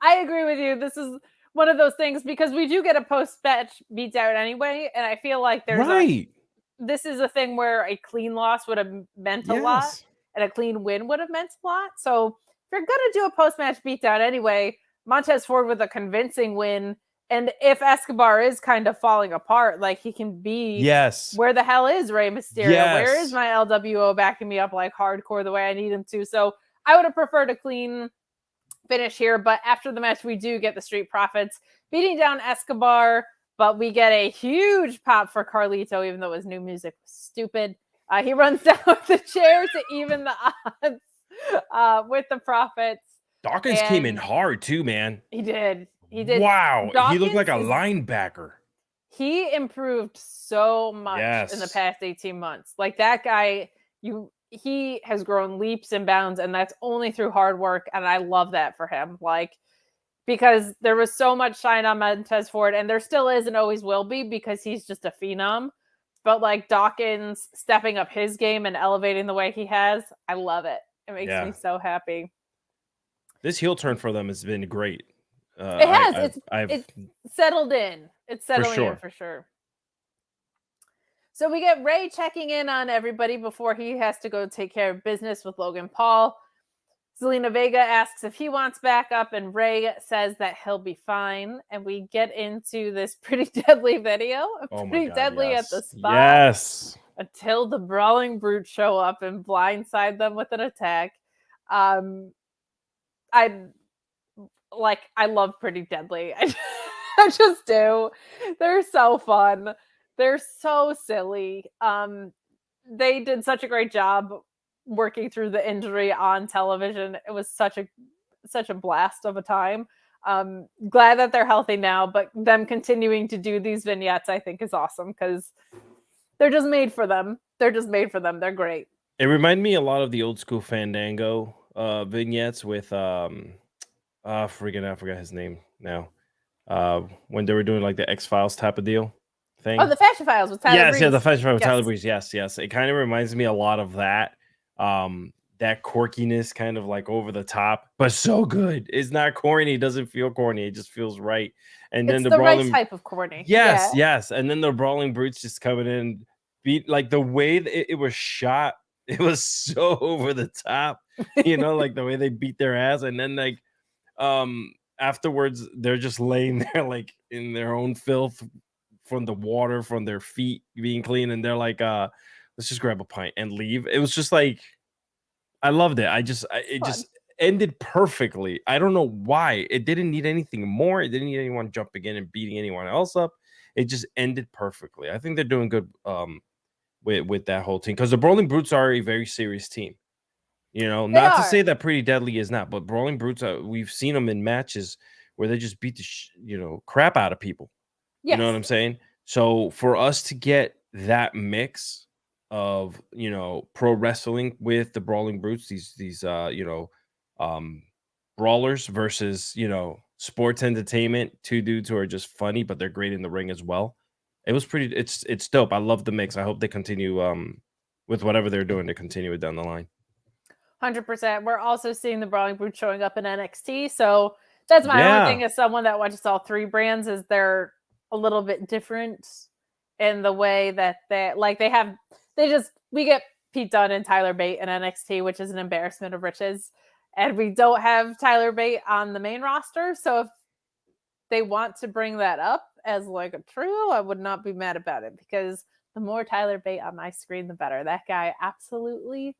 A: I agree with you. This is one of those things because we do get a post-match beatdown anyway. And I feel like there's this is a thing where a clean loss would have meant a lot and a clean win would have meant a lot. So if you're going to do a post-match beatdown anyway, Montez Ford with a convincing win. And if Escobar is kind of falling apart, like he can be, where the hell is Rey Mysterio? Where is my LWO backing me up like hardcore the way I need him to? So I would have preferred a clean finish here. But after the match, we do get the Street Profits beating down Escobar. But we get a huge pop for Carlito, even though his new music was stupid. He runs down with the chair to even the odds with the Profits.
B: Dawkins came in hard too, man.
A: He did. He did.
B: Wow. He looked like a linebacker.
A: He improved so much in the past 18 months. Like that guy, he has grown leaps and bounds, and that's only through hard work. And I love that for him. Like, because there was so much shine on Montez Ford, and there still is and always will be because he's just a phenom. But like Dawkins stepping up his game and elevating the way he has, I love it. It makes me so happy.
B: This heel turn for them has been great.
A: It has. It's settled in. It's settling in for sure. So we get Ray checking in on everybody before he has to go take care of business with Logan Paul. Zelina Vega asks if he wants backup, and Ray says that he'll be fine. And we get into this pretty deadly video. Pretty deadly at the spot.
B: Yes.
A: Until the Brawling Brutes show up and blindside them with an attack. I love Pretty Deadly. I just do. They're so fun. They're so silly. They did such a great job working through the injury on television. It was such a blast of a time. Glad that they're healthy now, but them continuing to do these vignettes, I think, is awesome because they're just made for them. They're great.
B: It reminded me a lot of the old school Fandango vignettes with I forgot his name now. When they were doing like the X-Files type of deal thing.
A: Oh, the Fashion Files with Tyler Breeze.
B: Yeah, the Fashion Files with Tyler Breeze. Yes. It kind of reminds me a lot of that. That quirkiness, kind of like over the top, but so good. It's not corny. It doesn't feel corny. It just feels right. And then
A: it's
B: the
A: Brawling, right type of corny.
B: Yes. And then the Brawling Brutes just coming in, beat like the way it was shot. It was so over the top, like the way they beat their ass, and then like afterwards they're just laying there like in their own filth from the water from their feet being clean, and they're like let's just grab a pint and leave. It was just like I loved it. It just ended perfectly. I don't know why. It didn't need anything more. It didn't need anyone jumping in and beating anyone else up. It just ended perfectly. I think they're doing good with that whole team, because the Brawling Brutes are a very serious team. Not to say that Pretty Deadly is not, but Brawling Brutes, we've seen them in matches where they just beat the crap out of people. Yes. You know what I'm saying? So for us to get that mix of pro wrestling with the Brawling Brutes, these brawlers versus sports entertainment, two dudes who are just funny but they're great in the ring as well. It was pretty. It's dope. I love the mix. I hope they continue with whatever they're doing to continue it down the line.
A: 100%. We're also seeing the Brawling Brutes showing up in NXT. So That's my only thing as someone that watches all three brands is they're a little bit different in the way that we get Pete Dunne and Tyler Bate in NXT, which is an embarrassment of riches. And we don't have Tyler Bate on the main roster. So if they want to bring that up as like a trio, I would not be mad about it, because the more Tyler Bate on my screen, the better. That guy absolutely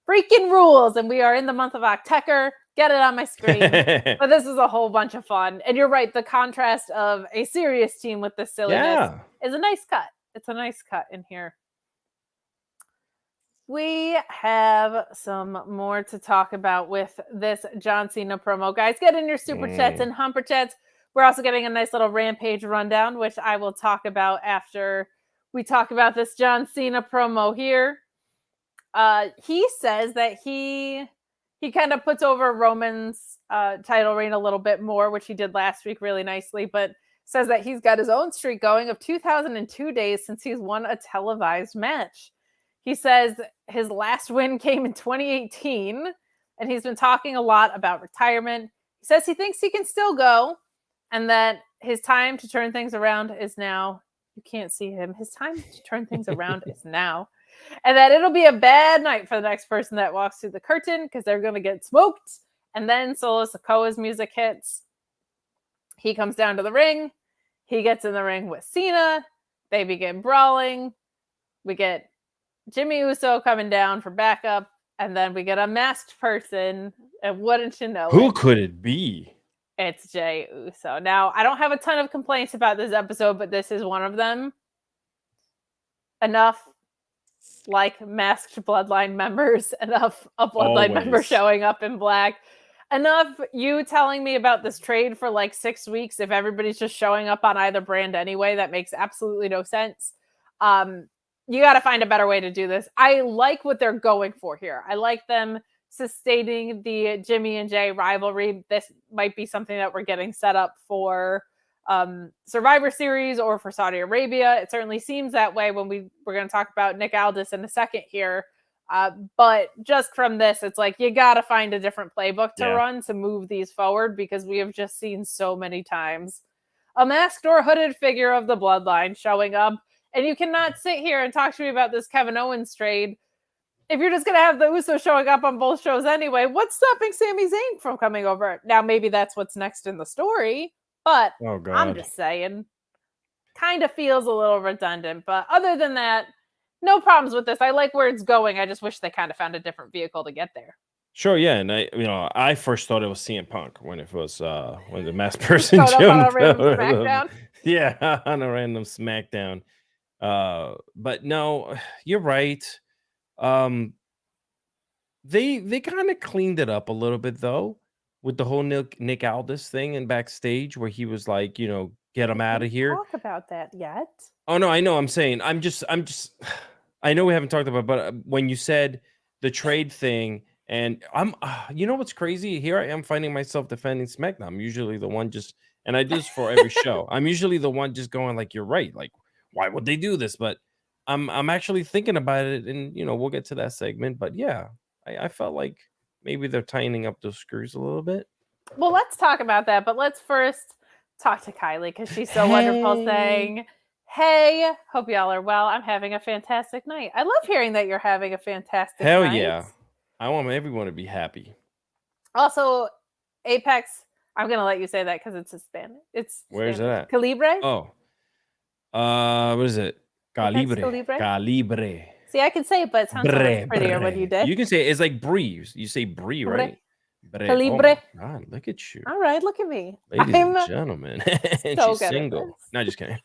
A: freaking rules. And we are in the month of October. Get it on my screen. But this is a whole bunch of fun. And you're right. The contrast of a serious team with this silliness is a nice cut. It's a nice cut in here. We have some more to talk about with this John Cena promo. Guys, get in your super chats and humper chats. We're also getting a nice little Rampage rundown, which I will talk about after we talk about this John Cena promo here. He says that he kind of puts over Roman's title reign a little bit more, which he did last week really nicely, but says that he's got his own streak going of 2,002 days since he's won a televised match. He says his last win came in 2018, and he's been talking a lot about retirement. He says he thinks he can still go, and that his time to turn things around is now. You can't see him. His time to turn things around is now. And that it'll be a bad night for the next person that walks through the curtain, because they're going to get smoked. And then Solo Sikoa's music hits. He comes down to the ring. He gets in the ring with Cena. They begin brawling. We get Jimmy Uso coming down for backup. And then we get a masked person. And wouldn't you know
B: Who could it be?
A: It's Jey Uso. Now, I don't have a ton of complaints about this episode, but this is one of them. Enough like masked Bloodline members, enough a Bloodline member showing up in black, enough you telling me about this trade for like 6 weeks if everybody's just showing up on either brand anyway. That makes absolutely no sense. You got to find a better way to do this. I like what they're going for here. I like them sustaining the Jimmy and Jey rivalry. This might be something that we're getting set up for Survivor Series or for Saudi Arabia. It certainly seems that way when we're going to talk about Nick Aldis in a second here. But just from this, it's like you got to find a different playbook to run to move these forward, because we have just seen so many times a masked or hooded figure of the Bloodline showing up. And you cannot sit here and talk to me about this Kevin Owens trade if you're just going to have the Usos showing up on both shows anyway. What's stopping Sami Zayn from coming over? Now, maybe that's what's next in the story, but I'm just saying, kind of feels a little redundant. But other than that, no problems with this. I like where it's going. I just wish they kind of found a different vehicle to get there.
B: Sure, yeah, and I first thought it was CM Punk when it was when the masked person jumped
A: on a random SmackDown.
B: Yeah, on a random SmackDown. But no, you're right. They kind of cleaned it up a little bit though, with the whole Nick Aldis thing in Backstage, where he was like, get him out of here.
A: Talk about that yet?
B: Oh no, I know. I'm saying, I'm just. I know we haven't talked about, but when you said the trade thing, and you know what's crazy? Here I am finding myself defending SmackDown. I'm usually the one and I do this for every show. I'm usually the one just going like, you're right. Like, why would they do this? But I'm actually thinking about it, and we'll get to that segment. But yeah, I felt like maybe they're tightening up those screws a little bit.
A: Well, let's talk about that. But let's first talk to Kylie, because she's so wonderful, saying, hey, hope y'all are well. I'm having a fantastic night. I love hearing that you're having a fantastic night.
B: Hell yeah. I want everyone to be happy.
A: Also, Apex, I'm going to let you say that because it's Hispanic.
B: Where's that?
A: Calibre?
B: Oh. What is it? Calibre.
A: See, I can say it, but it sounds so much prettier when you did.
B: You can say it's like brie. You say brie, right?
A: Calibre.
B: Oh God, look at you.
A: All right, look at me.
B: Ladies and gentlemen. And
A: so
B: she's single. No, just kidding.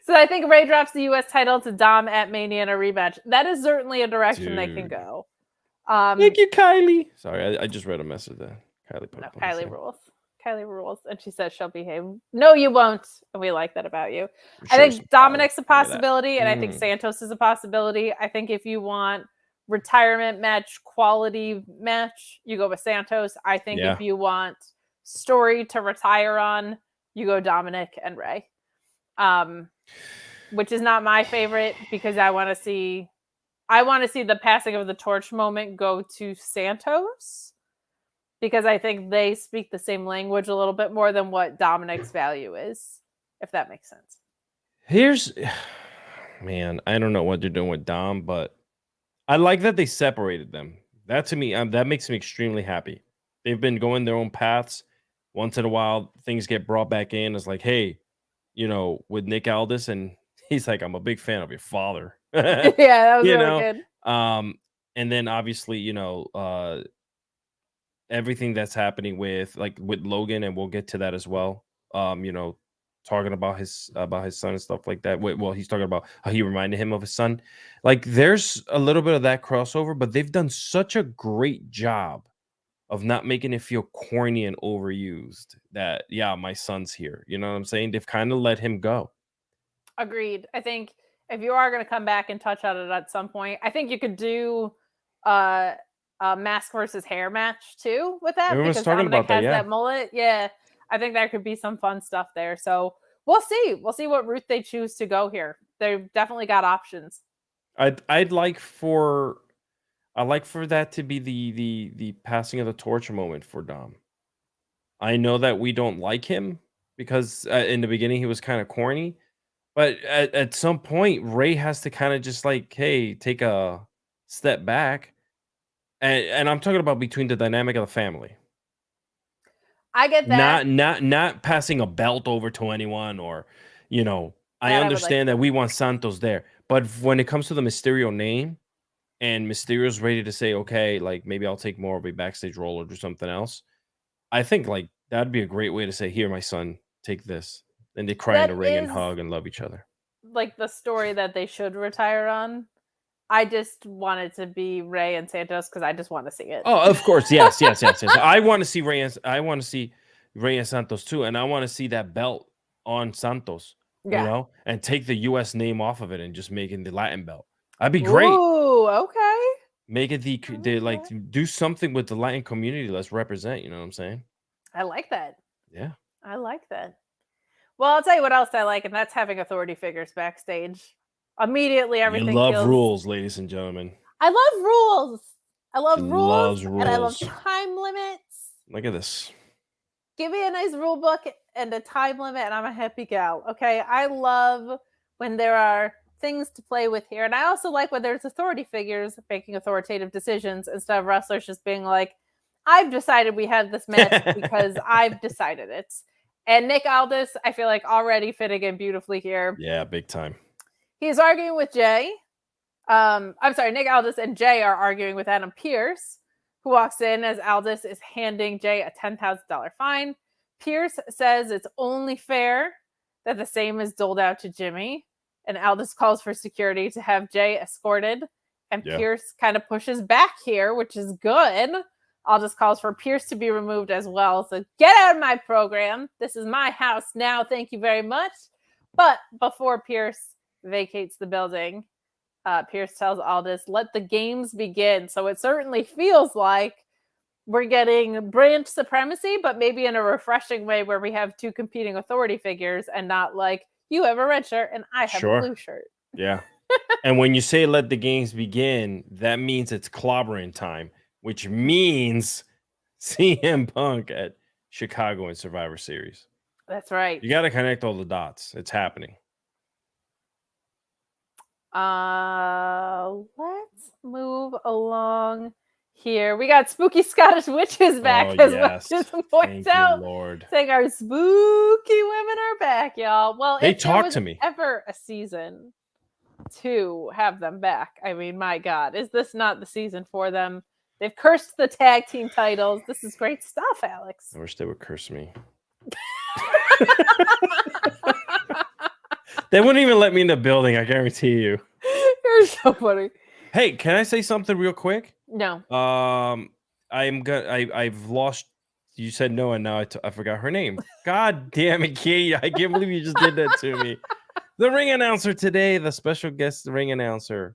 A: So I think Ray drops the U.S. title to Dom at Mania in a rematch. That is certainly a direction they can go.
B: Thank you, Kylie. Sorry, I just read a message there.
A: Kylie rules. Kylie rules. And she says she'll behave. No, you won't. And we like that about you. I think Dominic's a possibility, and I think Santos is a possibility. I think if you want retirement match, quality match, you go with Santos. I think if you want story to retire on, you go Dominic and Ray. Which is not my favorite, because I want to see the passing of the torch moment go to Santos, because I think they speak the same language a little bit more than what Dominic's value is, if that makes sense.
B: Man, I don't know what they're doing with Dom, but I like that they separated them. That to me, that makes me extremely happy. They've been going their own paths. Once in a while, things get brought back in. It's like, hey, with Nick Aldis, and he's like, I'm a big fan of your father.
A: Yeah, that was
B: you
A: really
B: know,
A: good.
B: And then obviously, everything that's happening with Logan, and we'll get to that as well. Talking about his son and stuff like that. Well, he's talking about how he reminded him of his son. Like, there's a little bit of that crossover, but they've done such a great job of not making it feel corny and overused that, yeah, my son's here. You know what I'm saying? They've kind of let him go.
A: Agreed. I think if you are going to come back and touch on it at some point, I think you could do a mask versus hair match too with that.
B: Everyone's
A: because
B: talking
A: Dominic
B: about that,
A: has
B: yeah.
A: that mullet. Yeah, I think there could be some fun stuff there. So we'll see. We'll see what route they choose to go here. They've definitely got options.
B: I'd like for that to be the passing of the torch moment for Dom. I know that we don't like him because in the beginning he was kind of corny, but at some point Ray has to kind of just like, hey, take a step back, and I'm talking about between the dynamic of the family.
A: I get that.
B: Not passing a belt over to anyone, or I understand that we want Santos there, but when it comes to the Mysterio name, and Mysterio's ready to say, okay, like maybe I'll take more of a backstage role or do something else, I think like that'd be a great way to say, here, my son, take this. And they cry in the ring and hug and love each other.
A: Like the story that they should retire on. I just want it to be Ray and Santos because I just want to see it.
B: Oh, of course, yes. I want to see Ray and Santos too, and I want to see that belt on Santos, and take the U.S. name off of it and just make it the Latin belt. That'd be great.
A: Ooh, okay.
B: Make it do something with the Latin community. Let's represent. You know what I'm saying?
A: I like that.
B: Yeah,
A: I like that. Well, I'll tell you what else I like, and that's having authority figures backstage. Immediately, everything.
B: You love rules, ladies and gentlemen.
A: I love rules. I love rules,
B: rules,
A: and I love time limits.
B: Look at this.
A: Give me a nice rule book and a time limit, and I'm a happy gal. Okay, I love when there are things to play with here, and I also like when there's authority figures making authoritative decisions instead of wrestlers just being like, "I've decided we have this match because I've decided it." And Nick Aldis, I feel like already fitting in beautifully here.
B: Yeah, big time.
A: He's arguing with Jay. I'm sorry, Nick Aldis and Jay are arguing with Adam Pearce, who walks in as Aldis is handing Jay a $10,000 fine. Pearce says it's only fair that the same is doled out to Jimmy, and Aldis calls for security to have Jay escorted, and Pearce kind of pushes back here, which is good. Aldis calls for Pearce to be removed as well. So get out of my program. This is my house now. Thank you very much. But before Pearce vacates the building, Pearce tells Aldis, let the games begin. So it certainly feels like we're getting brand supremacy, but maybe in a refreshing way where we have two competing authority figures and not like, you have a red shirt and I have a blue shirt.
B: Yeah. And when you say let the games begin, that means it's clobbering time, which means CM Punk at Chicago in Survivor Series.
A: That's right.
B: You got to connect all the dots. It's happening.
A: Let's move along here. We got Spooky Scottish Witches back, as Jason points out.
B: Lord.
A: Saying our spooky women are back, y'all. Well,
B: they
A: if
B: talk
A: there was
B: to me.
A: Ever a season to have them back? I mean, my God, is this not the season for them? They've cursed the tag team titles. This is great stuff, Alex.
B: I wish they would curse me. They wouldn't even let me in the building, I guarantee you.
A: You're so funny.
B: Hey, can I say something real quick?
A: No.
B: I've lost. You said no, and now I forgot her name. God damn it, Kate! I can't believe you just did that to me. The ring announcer today, the special guest ring announcer.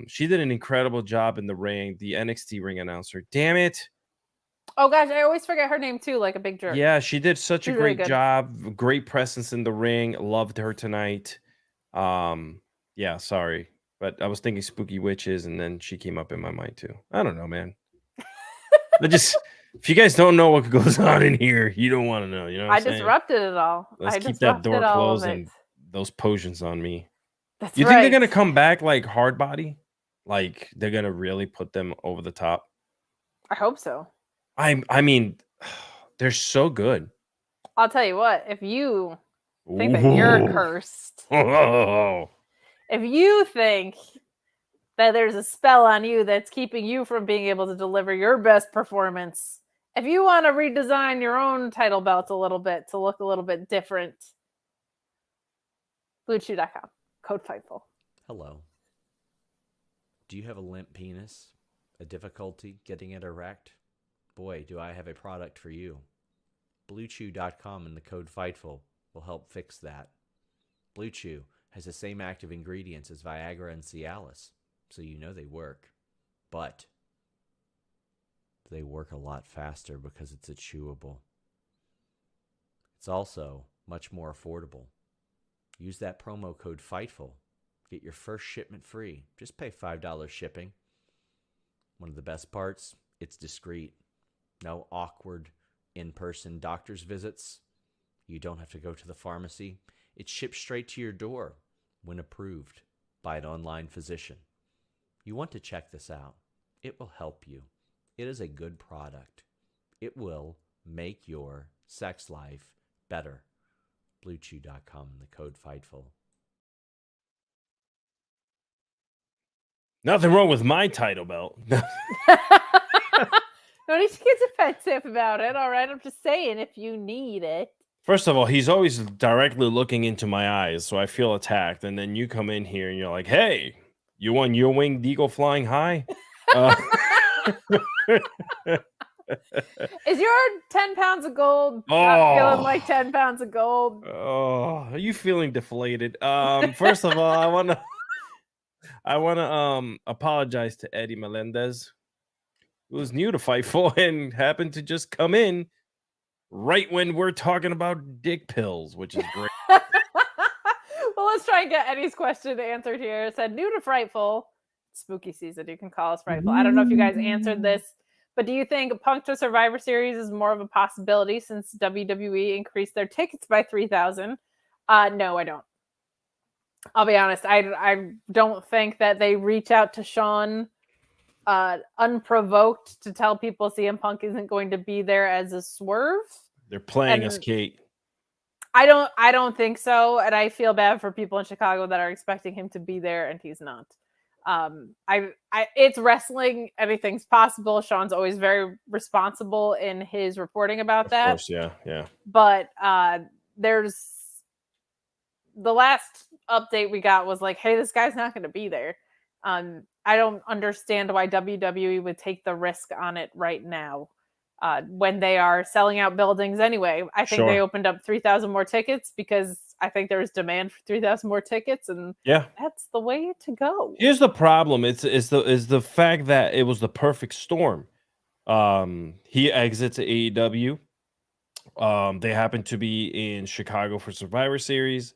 B: She did an incredible job in the ring. The NXT ring announcer. Damn it.
A: Oh gosh, I always forget her name too, like a big jerk.
B: Yeah, she did such a great
A: really
B: job. Great presence in the ring. Loved her tonight. Yeah, sorry. But I was thinking Spooky Witches, and then she came up in my mind too. I don't know, man. If you guys don't know what goes on in here, you don't want to know. You know what
A: I
B: I'm saying?
A: disrupted it all.
B: Let's
A: I
B: keep that
A: disrupted
B: door
A: all
B: closed
A: of it.
B: and those potions on me.
A: That's
B: You think they're
A: right.
B: gonna come back like hard body? Like they're gonna really put them over the top?
A: I hope so.
B: I mean, they're so good.
A: I'll tell you what, if you think that you're
B: Ooh.
A: cursed,
B: Oh.
A: if you think that there's a spell on you that's keeping you from being able to deliver your best performance, if you want to redesign your own title belt a little bit to look a little bit different, Bluechew.com, code Fightful.
C: Hello. Do you have a limp penis? A difficulty getting it erect? Boy, do I have a product for you. Bluechew.com and the code Fightful will help fix that. Bluechew has the same active ingredients as Viagra and Cialis, so you know they work. But they work a lot faster because it's a chewable. It's also much more affordable. Use that promo code Fightful. Get your first shipment free. Just pay $5 shipping. One of the best parts, it's discreet. No awkward in-person doctor's visits. You don't have to go to the pharmacy. It's shipped straight to your door when approved by an online physician. You want to check this out. It will help you. It is a good product. It will make your sex life better. Bluechew.com and the code Fightful.
B: Nothing wrong with my title belt.
A: No need to get defensive about it. All right, I'm just saying if you need it.
B: First of all, he's always directly looking into my eyes, so I feel attacked. And then you come in here and you're like, "Hey, you want your winged eagle flying high?"
A: Is your 10 pounds of gold not feeling like 10 pounds of gold?
B: Oh, are you feeling deflated? First of all, I wanna apologize to Eddie Melendez, who was new to Fightful and happened to just come in right when we're talking about dick pills, which is great.
A: Well, let's try and get Eddie's question answered here. It said, new to Frightful, spooky season, you can call us Frightful. I don't know if you guys answered this, but do you think Punk to Survivor Series is more of a possibility since WWE increased their tickets by 3,000? No, I don't. I'll be honest. I don't think that they reach out to Sean unprovoked to tell people CM Punk isn't going to be there as a swerve. They're
B: playing us, Kate.
A: I don't think so, and I feel bad for people in Chicago that are expecting him to be there and he's not. It's wrestling. Anything's possible. Sean's always very responsible in his reporting about that.
B: Of course, yeah.
A: But there's the last update we got was like, hey, this guy's not going to be there. I don't understand why WWE would take the risk on it right now when they are selling out buildings anyway. I think they opened up 3,000 more tickets because I think there was demand for 3,000 more tickets, and that's the way to go.
B: Here's the problem: is the fact that it was the perfect storm. He exits AEW. They happen to be in Chicago for Survivor Series.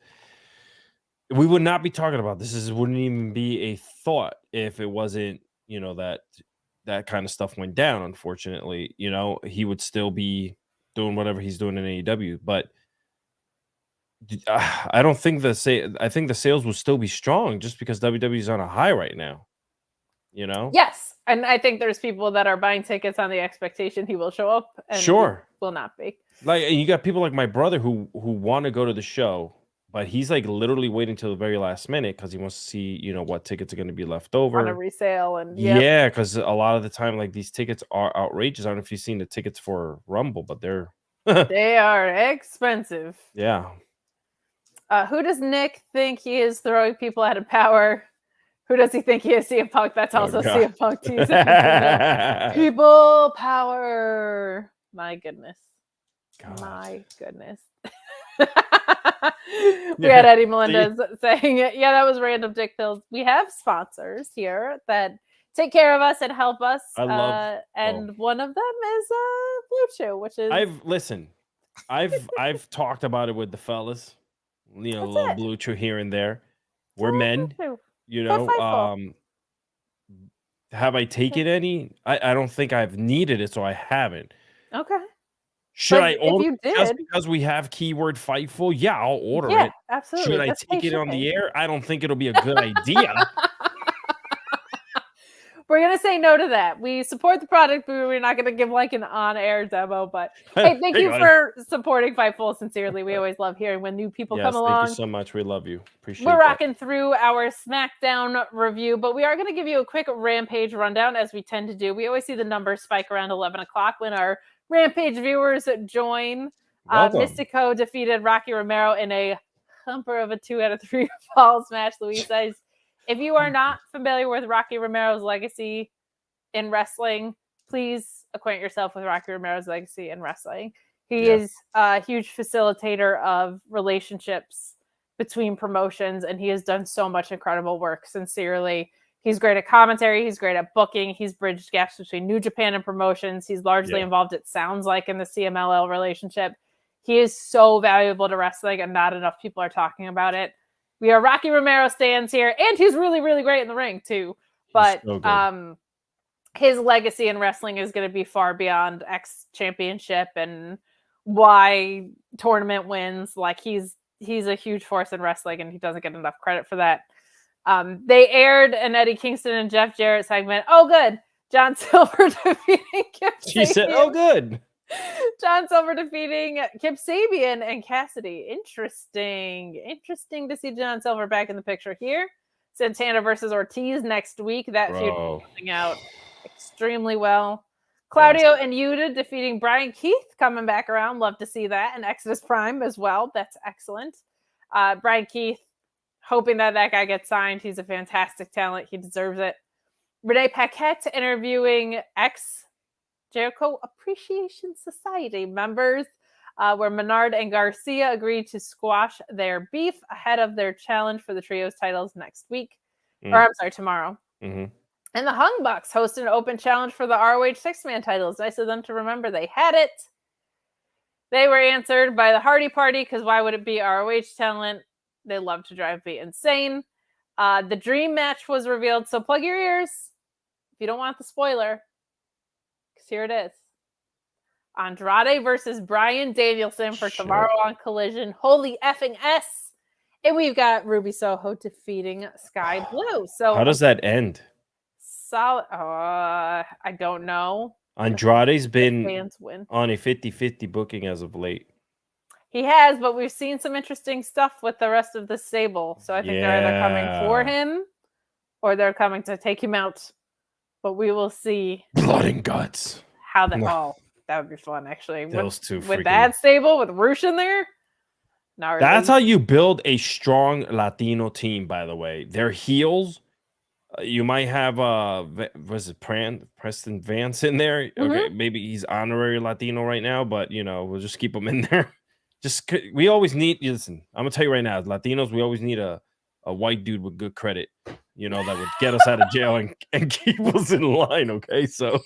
B: We would not be talking about this. This wouldn't even be a thought if it wasn't, that kind of stuff went down. Unfortunately, he would still be doing whatever he's doing in AEW. But I don't think I think the sales would still be strong just because WWE's on a high right now.
A: Yes, and I think there's people that are buying tickets on the expectation he will show up, and he will not be.
B: Like, you got people like my brother who want to go to the show, but he's like literally waiting till the very last minute because he wants to see, what tickets are going to be left over
A: on a resale. And
B: yeah, because a lot of the time, like, these tickets are outrageous. I don't know if you've seen the tickets for Rumble, but they're
A: they are expensive.
B: Yeah.
A: Who does Nick think he is throwing people out of power? Who does he think he is? CM Punk. That's also CM Punk too. People power. My goodness. God. My goodness. We had Eddie Melendez saying, yeah, that was random dick pills. We have sponsors here that take care of us and help us. And one of them is Bluechew, which is
B: I've talked about it with the fellas. A little Bluechew here and there. We're men. Have I taken any? I don't think I've needed it, so I haven't.
A: Okay.
B: Should
A: But
B: I
A: if
B: order
A: you
B: it just
A: did,
B: because we have keyword Fightful? Yeah, I'll order
A: yeah,
B: it.
A: absolutely.
B: Should I
A: Just pay
B: take it on
A: shipping.
B: the air? I don't think it'll be a good idea.
A: We're gonna say no to that. We support the product, but we're not gonna give like an on-air demo. But hey, thank you for supporting Fightful sincerely. We always love hearing when new people come along.
B: Thank you so much. We love you. Appreciate
A: We're
B: that.
A: rocking through our SmackDown review, but we are going to give you a quick Rampage rundown, as we tend to do. We always see the numbers spike around 11 o'clock when our Rampage viewers join. Mystico defeated Rocky Romero in a humper of a 2 out of 3 falls match. Luis says, if you are not familiar with Rocky Romero's legacy in wrestling, please acquaint yourself with Rocky Romero's legacy in wrestling. He is a huge facilitator of relationships between promotions, and he has done so much incredible work. Sincerely, he's great at commentary, he's great at booking, he's bridged gaps between New Japan and promotions. He's largely involved, it sounds like, in the CMLL relationship. He is so valuable to wrestling, and not enough people are talking about it. We are Rocky Romero stands here, and he's really, really great in the ring too. But so his legacy in wrestling is going to be far beyond X Championship and Y tournament wins. Like he's a huge force in wrestling, and he doesn't get enough credit for that. They aired an Eddie Kingston and Jeff Jarrett segment. Oh, good. John Silver defeating Kip Sabian.
B: She said, oh, good.
A: John Silver defeating Kip Sabian and Cassidy. Interesting to see John Silver back in the picture here. Santana versus Ortiz next week. That feud is coming out extremely well. Claudio and Yuta defeating Brian Keith, coming back around. Love to see that. And Exodus Prime as well. That's excellent. Brian Keith, hoping that guy gets signed. He's a fantastic talent. He deserves it. Renee Paquette interviewing ex-Jericho Appreciation Society members, where Menard and Garcia agreed to squash their beef ahead of their challenge for the trios titles next week. Or I'm sorry, tomorrow.
B: Mm-hmm.
A: And the Hung Bucks hosted an open challenge for the ROH 6-man titles. Nice of them to remember they had it. They were answered by the Hardy Party, because why would it be ROH talent? They love to drive me insane. The dream match was revealed, so plug your ears if you don't want the spoiler, because here it is. Andrade versus Bryan Danielson for tomorrow on Collision. Holy effing S. And we've got Ruby Soho defeating Sky Blue. So
B: how does that end?
A: Solid. I don't know.
B: Andrade's been on a 50-50 booking as of late.
A: He has, but we've seen some interesting stuff with the rest of the stable. So I think they're either coming for him or they're coming to take him out. But we will see.
B: Blood and guts.
A: How that that would be fun, actually.
B: Those two
A: with that stable with Roosh in there. Not
B: That's
A: really.
B: how you build a strong Latino team, by the way. Their heels. You might have was it Preston Vance in there?
A: Mm-hmm.
B: Okay, maybe he's honorary Latino right now, but we'll just keep him in there. We always need. Listen, I'm gonna tell you right now, Latinos, we always need a white dude with good credit, that would get us out of jail and keep us in line. Okay, so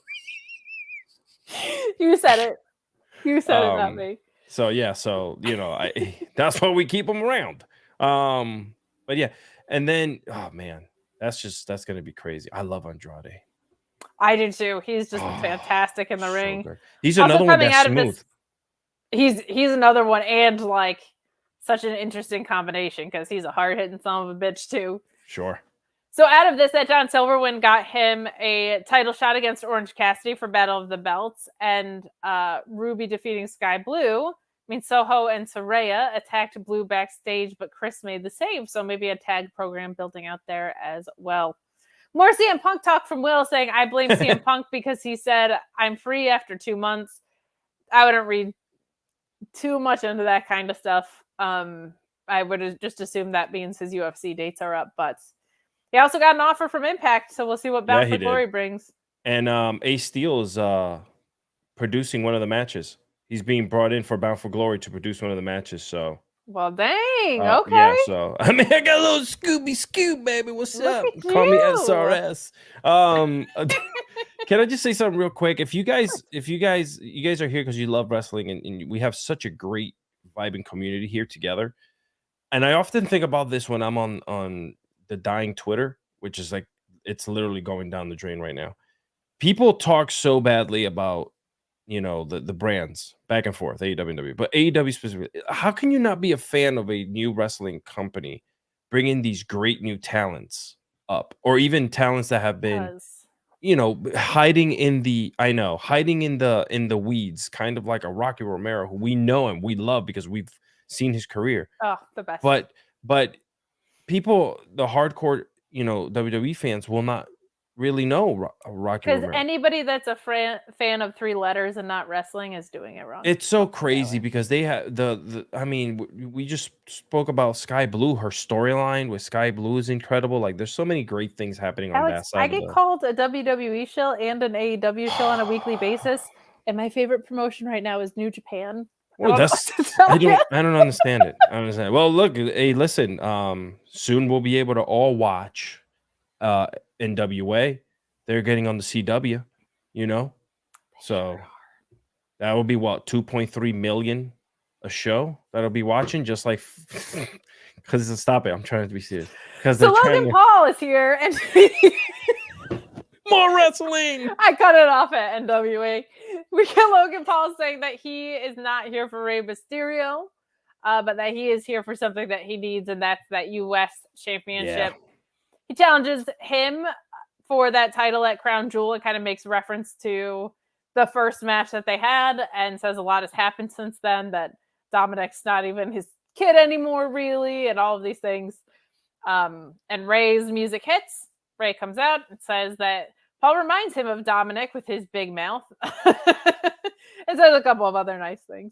A: you said it. You said it, not me.
B: So yeah, that's why we keep them around. But yeah, and then oh man. That's gonna be crazy. I love Andrade.
A: I do too. He's just fantastic in the ring.
B: Good. He's another one that's smooth.
A: He's another one, and like such an interesting combination because he's a hard hitting son of a bitch too.
B: Sure.
A: So out of this, that John Silver win got him a title shot against Orange Cassidy for Battle of the Belts, and Ruby defeating Sky Blue. Soho and Saraya attacked Blue backstage, but Chris made the save. So maybe a tag program building out there as well. More CM Punk talk from Will saying, I blame CM Punk because he said, I'm free after 2 months. I wouldn't read too much into that kind of stuff. I would just assume that means his UFC dates are up. But he also got an offer from Impact. So we'll see what Bound for Glory brings. And
B: Ace Steel is producing one of the matches. He's being brought in for Bound for Glory to produce one of the matches. So,
A: well, dang, okay.
B: Yeah, so I got a little Scooby Scoob, baby. What's up? Call me SRS. Can I just say something real quick? If you guys are here because you love wrestling, and we have such a great vibing community here together. And I often think about this when I'm on the dying Twitter, which is like it's literally going down the drain right now. People talk so badly about the brands back and forth, AEW, but AEW specifically. How can you not be a fan of a new wrestling company bringing these great new talents up, or even talents that have been, hiding in the weeds, kind of like a Rocky Romero, who we know and we love because we've seen his career.
A: Oh, the best.
B: But people, the hardcore, WWE fans will not really know Rocky
A: Because
B: Romero.
A: anybody that's a fan of 3 letters and not wrestling is doing it wrong.
B: It's so crazy because they have we just spoke about Sky Blue. Her storyline with Sky Blue is incredible. Like, there's so many great things happening on that side.
A: I get called a WWE show and an AEW show on a weekly basis, and my favorite promotion right now is New Japan.
B: Well, I don't understand it. I don't understand. Well, look, hey, listen. Soon we'll be able to all watch NWA. They're getting on the CW, so that will be what, 2.3 million a show that'll be watching, just like because stop it. I'm trying to be serious. Because
A: so Logan Paul is here and
B: more wrestling.
A: I cut it off at NWA. We get Logan Paul saying that he is not here for Rey Mysterio, but that he is here for something that he needs, and that's that U.S. championship. Yeah. He challenges him for that title at Crown Jewel. It kind of makes reference to the first match that they had and says a lot has happened since then, that Dominic's not even his kid anymore, really, and all of these things. And Rey's music hits. Rey comes out and says that Paul reminds him of Dominic with his big mouth. And says a couple of other nice things.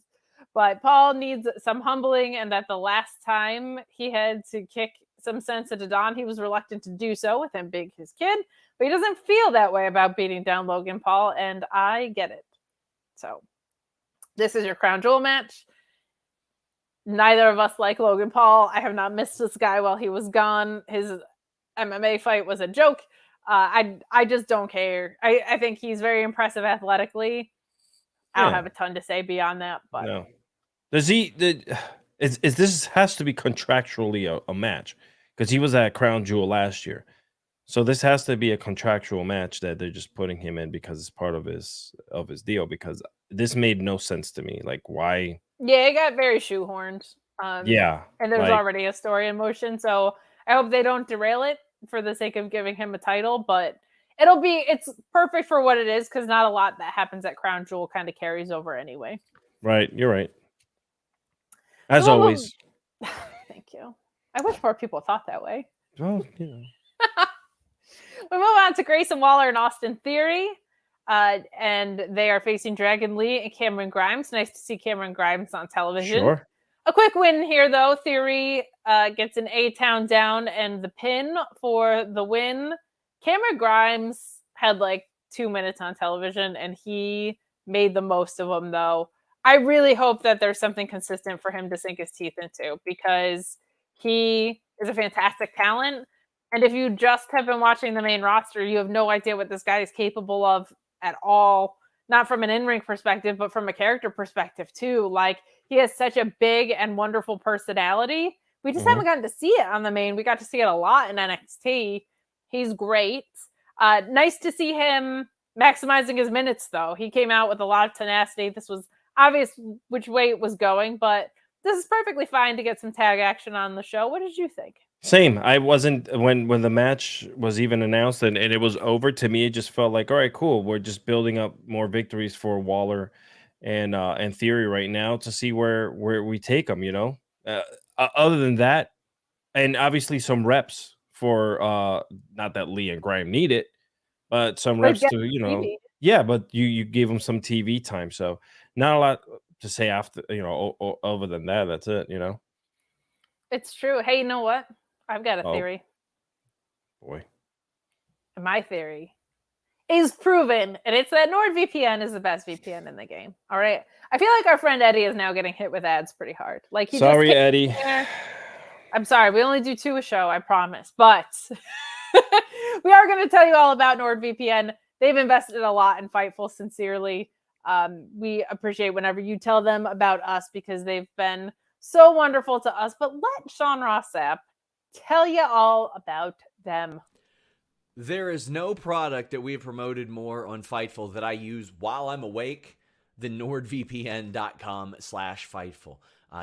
A: But Paul needs some humbling, and that the last time he had to kick some sense into Don, he was reluctant to do so with him being his kid. But he doesn't feel that way about beating down Logan Paul, and I get it. So this is your Crown Jewel match. Neither of us like Logan Paul. I have not missed this guy while he was gone. His MMA fight was a joke. I just don't care. I think he's very impressive athletically. I don't have a ton to say beyond that. But
B: no. Does he? This has to be contractually a match, because he was at Crown Jewel last year. So this has to be a contractual match that they're just putting him in because it's part of his deal. Because this made no sense to me. Like, why?
A: Yeah, it got very shoehorned.
B: Yeah,
A: and there's already a story in motion, so I hope they don't derail it for the sake of giving him a title. But it's perfect for what it is, because not a lot that happens at Crown Jewel kind of carries over anyway.
B: Right, you're right. As always.
A: Thank you. I wish more people thought that way.
B: Well,
A: We move on to Grayson Waller and Austin Theory. And they are facing Dragon Lee and Cameron Grimes. Nice to see Cameron Grimes on television.
B: Sure.
A: A quick win here, though. Theory gets an A-Town down and the pin for the win. Cameron Grimes had like 2 minutes on television, and he made the most of them, though. I really hope that there's something consistent for him to sink his teeth into, because he is a fantastic talent. And if you just have been watching the main roster, you have no idea what this guy is capable of at all. Not from an in-ring perspective, but from a character perspective too. Like, he has such a big and wonderful personality. We just haven't gotten to see it on the main. We got to see it a lot in NXT. He's great. Nice to see him maximizing his minutes, though. He came out with a lot of tenacity. This was obvious which way it was going, but this is perfectly fine to get some tag action on the show. What did you think?
B: Same. I wasn't when the match was even announced and it was over. To me, it just felt like, all right, cool. We're just building up more victories for Waller and Theory right now to see where we take them. Other than that, and obviously some reps for not that Lee and Grime need it, but some reps to
A: TV.
B: Yeah, but you gave them some TV time, so not a lot to say after other than that. That's it.
A: It's true. Hey, you know what? I've got a theory.
B: Boy.
A: And my theory is proven, and it's that NordVPN is the best VPN in the game. All right. I feel like our friend Eddie is now getting hit with ads pretty hard. Like,
B: sorry, Eddie.
A: I'm sorry. We only do 2 a show, I promise. But we are going to tell you all about NordVPN. They've invested a lot in Fightful, sincerely. We appreciate whenever you tell them about us, because they've been so wonderful to us. But let Sean Ross Sapp tell you all about them.
C: There is no product that we have promoted more on Fightful that I use while I'm awake than nordvpn.com/Fightful.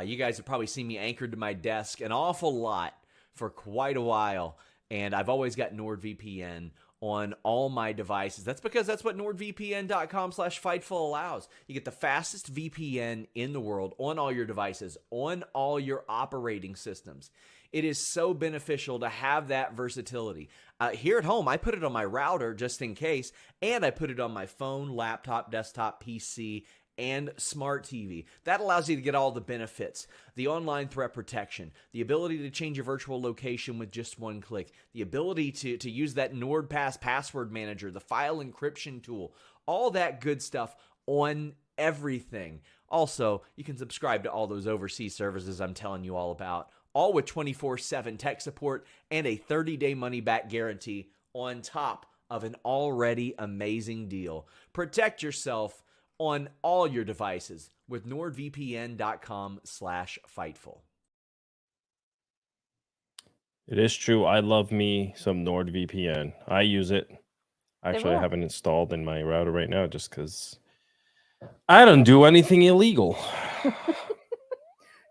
C: You guys have probably seen me anchored to my desk an awful lot for quite a while, and I've always got NordVPN on all my devices. That's because that's what nordvpn.com/Fightful allows. You get the fastest VPN in the world on all your devices, on all your operating systems. It is so beneficial to have that versatility. Here at home, I put it on my router just in case, and I put it on my phone, laptop, desktop, PC, and smart TV. That allows you to get all the benefits: the online threat protection, the ability to change your virtual location with just one click, the ability to use that NordPass password manager, the file encryption tool, all that good stuff on everything. Also, you can subscribe to all those overseas services I'm telling you all about, all with 24/7 tech support and a 30-day money-back guarantee on top of an already amazing deal. Protect yourself on all your devices with nordvpn.com/Fightful.
B: It is true. I love me some NordVPN. I use it. Actually, I have it installed in my router right now just because I don't do anything illegal.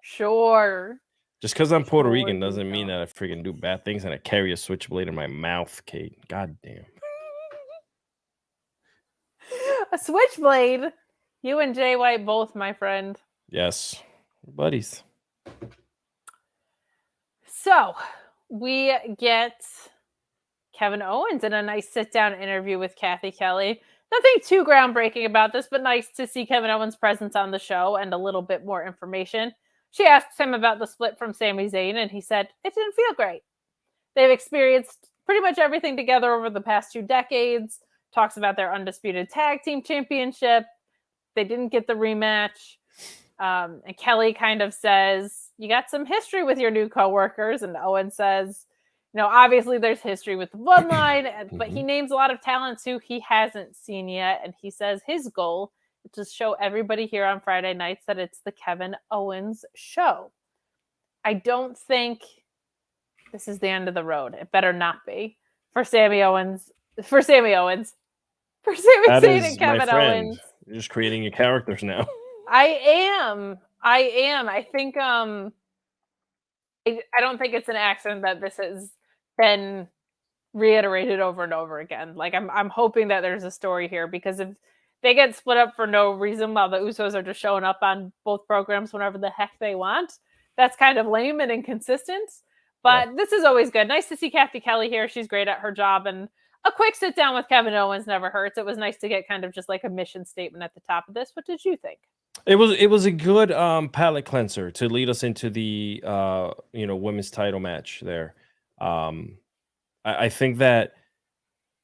A: Sure.
B: Just because I'm Puerto Rican doesn't mean that I freaking do bad things and I carry a switchblade in my mouth, Kate. God damn.
A: A switchblade. You and Jay White both, my friend.
B: Yes. Buddies.
A: So we get Kevin Owens in a nice sit-down interview with Kathy Kelly. Nothing too groundbreaking about this, but nice to see Kevin Owens' presence on the show and a little bit more information. She asks him about the split from Sami Zayn, and he said it didn't feel great. They've experienced pretty much everything together over the past 2 decades. Talks about their undisputed tag team championship. They didn't get the rematch. And Kelly kind of says, you got some history with your new coworkers. And Owen says, obviously there's history with the Bloodline, but he names a lot of talents who he hasn't seen yet. And he says his goal is to show everybody here on Friday nights that it's the Kevin Owens show. I don't think this is the end of the road. It better not be for Sami Zayn and Kevin Owens.
B: You're just creating your characters now.
A: I am. I think I don't think it's an accident that this has been reiterated over and over again. Like I'm hoping that there's a story here, because if they get split up for no reason while the Usos are just showing up on both programs whenever the heck they want, that's kind of lame and inconsistent. But This is always good. Nice to see Kathy Kelly here. She's great at her job, and a quick sit down with Kevin Owens never hurts. It was nice to get kind of just like a mission statement at the top of this. What did you think?
B: It was a good palate cleanser to lead us into the women's title match there. I think that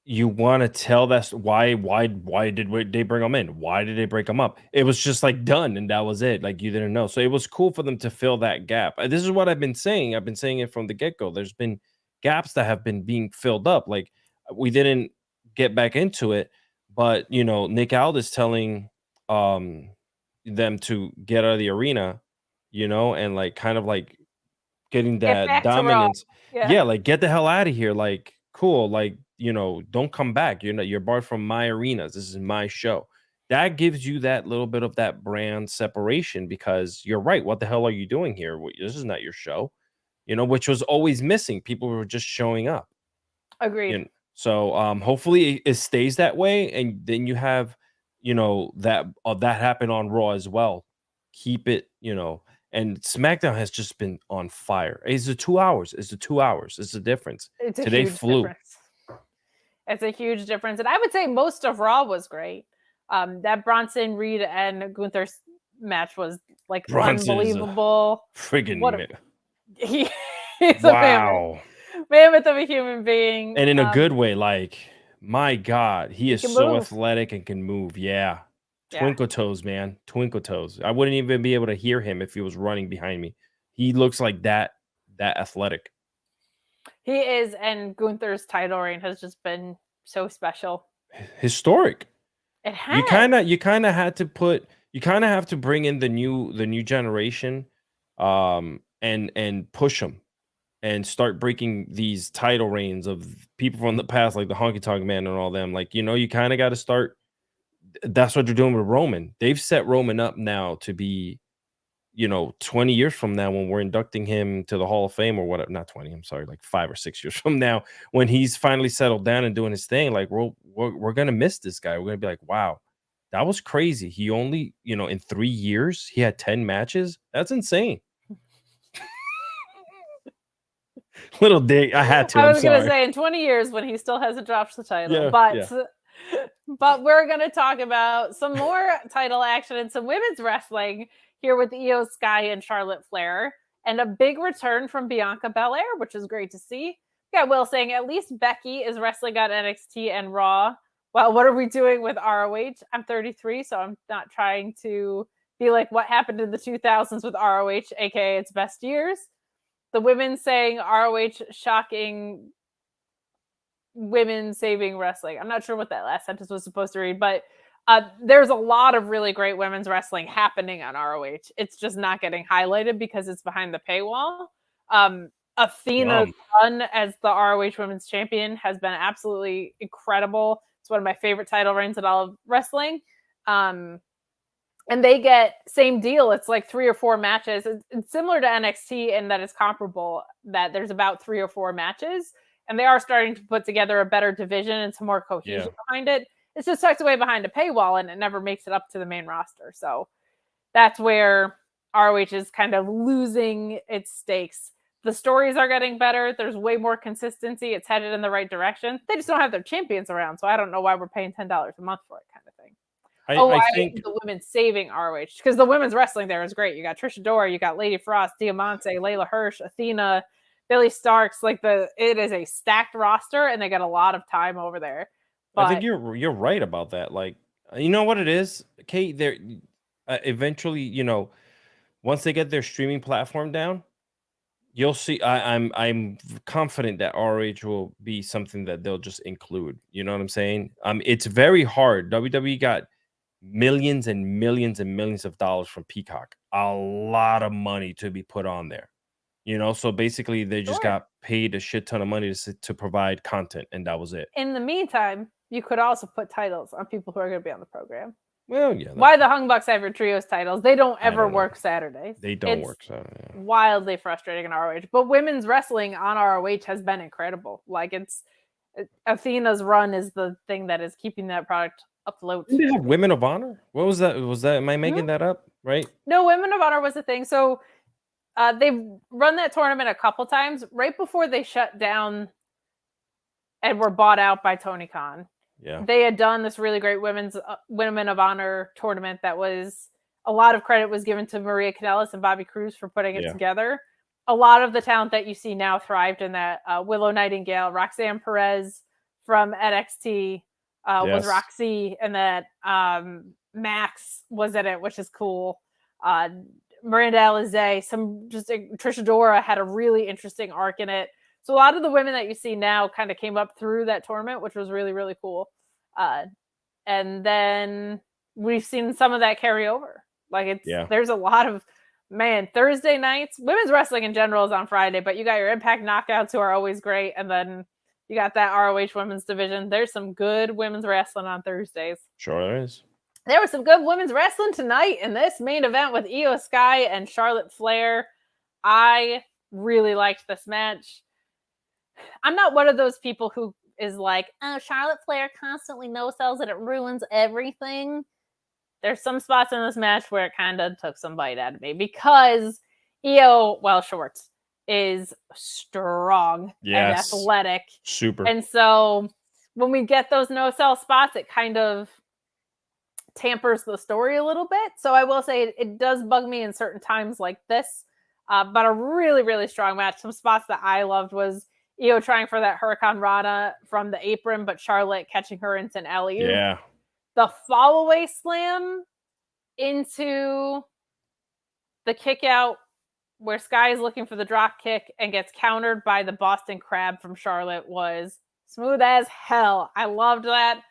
B: you want to tell that's why did they bring them in? Why did they break them up? It was just like done, and that was it. Like you didn't know. So it was cool for them to fill that gap. This is what I've been saying. I've been saying it from the get-go. There's been gaps that have been being filled up. Like we didn't get back into it, but Nick Aldis telling them to get out of the arena, and like kind of like getting that dominance. Yeah, like get the hell out of here. Like cool, like don't come back. You're barred from my arenas. This is my show. That gives you that little bit of that brand separation, because you're right. What the hell are you doing here? This is not your show. Which was always missing. People were just showing up.
A: Agreed.
B: So hopefully it stays that way, and then you have that happened on Raw as well. Keep it, and SmackDown has just been on fire. It's the 2 hours. It's the 2 hours. It's the difference. Today flew.
A: Difference. It's a huge difference, and I would say most of Raw was great. That Bronson Reed and Gunther's match was like unbelievable.
B: Friggin'
A: he's
B: wow.
A: a mammoth of a human being,
B: and in a good way. Like, my God, he is so athletic and can move. Yeah. Twinkle toes, man. Twinkle toes. I wouldn't even be able to hear him if he was running behind me. He looks like that athletic. He
A: is, and Gunther's title reign has just been so special.
B: Historic.
A: It has.
B: You kind of have to bring in the new generation and push them and start breaking these title reigns of people from the past, like the Honky Tonk Man and all them. Like, you kind of got to start that's what they're doing with Roman. They've set Roman up now to be, 20 years from now when we're inducting him to the Hall of Fame or whatever. Not 20, I'm sorry, like 5 or 6 years from now, when he's finally settled down and doing his thing. Like we're gonna miss this guy. We're gonna be like, wow, that was crazy. He only, in 3 years, he had 10 matches. That's insane. Little dig. I had to.
A: I was
B: I'm
A: gonna
B: sorry.
A: say in 20 years when he still hasn't dropped the title,
B: Yeah,
A: but
B: yeah.
A: but we're gonna talk about some more title action and some women's wrestling here with IYO Sky and Charlotte Flair, and a big return from Bianca Belair, which is great to see. Yeah, Will saying at least Becky is wrestling on NXT and Raw. Well, what are we doing with ROH? I'm 33, so I'm not trying to be like what happened in the 2000s with ROH, aka its best years. The women saying ROH shocking women saving wrestling. I'm not sure what that last sentence was supposed to read, but there's a lot of really great women's wrestling happening on ROH. It's just not getting highlighted because it's behind the paywall. Athena's run as the ROH Women's Champion has been absolutely incredible. It's one of my favorite title reigns in all of wrestling. And they get same deal. It's like 3 or 4 matches. It's similar to NXT in that it's comparable, that there's about 3 or 4 matches. And they are starting to put together a better division and some more cohesion behind it. It's just tucked away behind a paywall and it never makes it up to the main roster. So that's where ROH is kind of losing its stakes. The stories are getting better. There's way more consistency. It's headed in the right direction. They just don't have their champions around. So I don't know why we're paying $10 a month for it, kind of thing. I think the women saving ROH, because the women's wrestling there is great. You got Trish Adora, you got Lady Frost, Diamante, Layla Hirsch, Athena, Billy Starks. Like it is a stacked roster, and they got a lot of time over there. But
B: I think you're right about that. Like, you know what it is, Kate? They're eventually, once they get their streaming platform down, you'll see. I'm confident that ROH will be something that they'll just include. You know what I'm saying? It's very hard. WWE got millions and millions and millions of dollars from Peacock. A lot of money to be put on there. So basically they just got paid a shit ton of money to provide content, and that was it.
A: In the meantime, you could also put titles on people who are going to be on the program.
B: Well, yeah.
A: Why the Hung Bucks have your trios titles? They don't ever work Saturdays.
B: They don't work Saturday. Yeah.
A: Wildly frustrating in ROH. But women's wrestling on ROH has been incredible. Like Athena's run is the thing that is keeping that product afloat.
B: Didn't they have Women of Honor? What was that? Am I making that up? Right?
A: No, Women of Honor was a thing. So they've run that tournament a couple times right before they shut down and were bought out by Tony Khan.
B: Yeah.
A: They had done this really great Women of Honor tournament that was a lot of credit was given to Maria Kanellis and Bobby Cruz for putting it together. A lot of the talent that you see now thrived in that. Willow Nightingale, Roxanne Perez from NXT was Roxy, and that Max was in it, which is cool. Miranda Alizé, Trish Adora had a really interesting arc in it. So a lot of the women that you see now kind of came up through that tournament, which was really, really cool. And then we've seen some of that carry over. Like there's a lot of, Thursday nights, women's wrestling in general is on Friday, but you got your Impact Knockouts who are always great. And then you got that ROH women's division. There's some good women's wrestling on Thursdays.
B: Sure there is.
A: There was some good women's wrestling tonight in this main event with IYO Sky and Charlotte Flair. I really liked this match. I'm not one of those people who is like, oh, Charlotte Flair constantly no-sells and it ruins everything. There's some spots in this match where it kind of took some bite out of me because IYO, Shorts, is strong and athletic.
B: Super.
A: And so when we get those no-sell spots, it kind of tampers the story a little bit. So I will say it does bug me in certain times like this. But a really, really strong match. Some spots that I loved was IYO trying for that Hurricane Rana from the apron, but Charlotte catching her into an alley-oop.
B: Yeah.
A: The fall-away slam into the kick-out where Sky is looking for the drop kick and gets countered by the Boston Crab from Charlotte was smooth as hell. I loved that.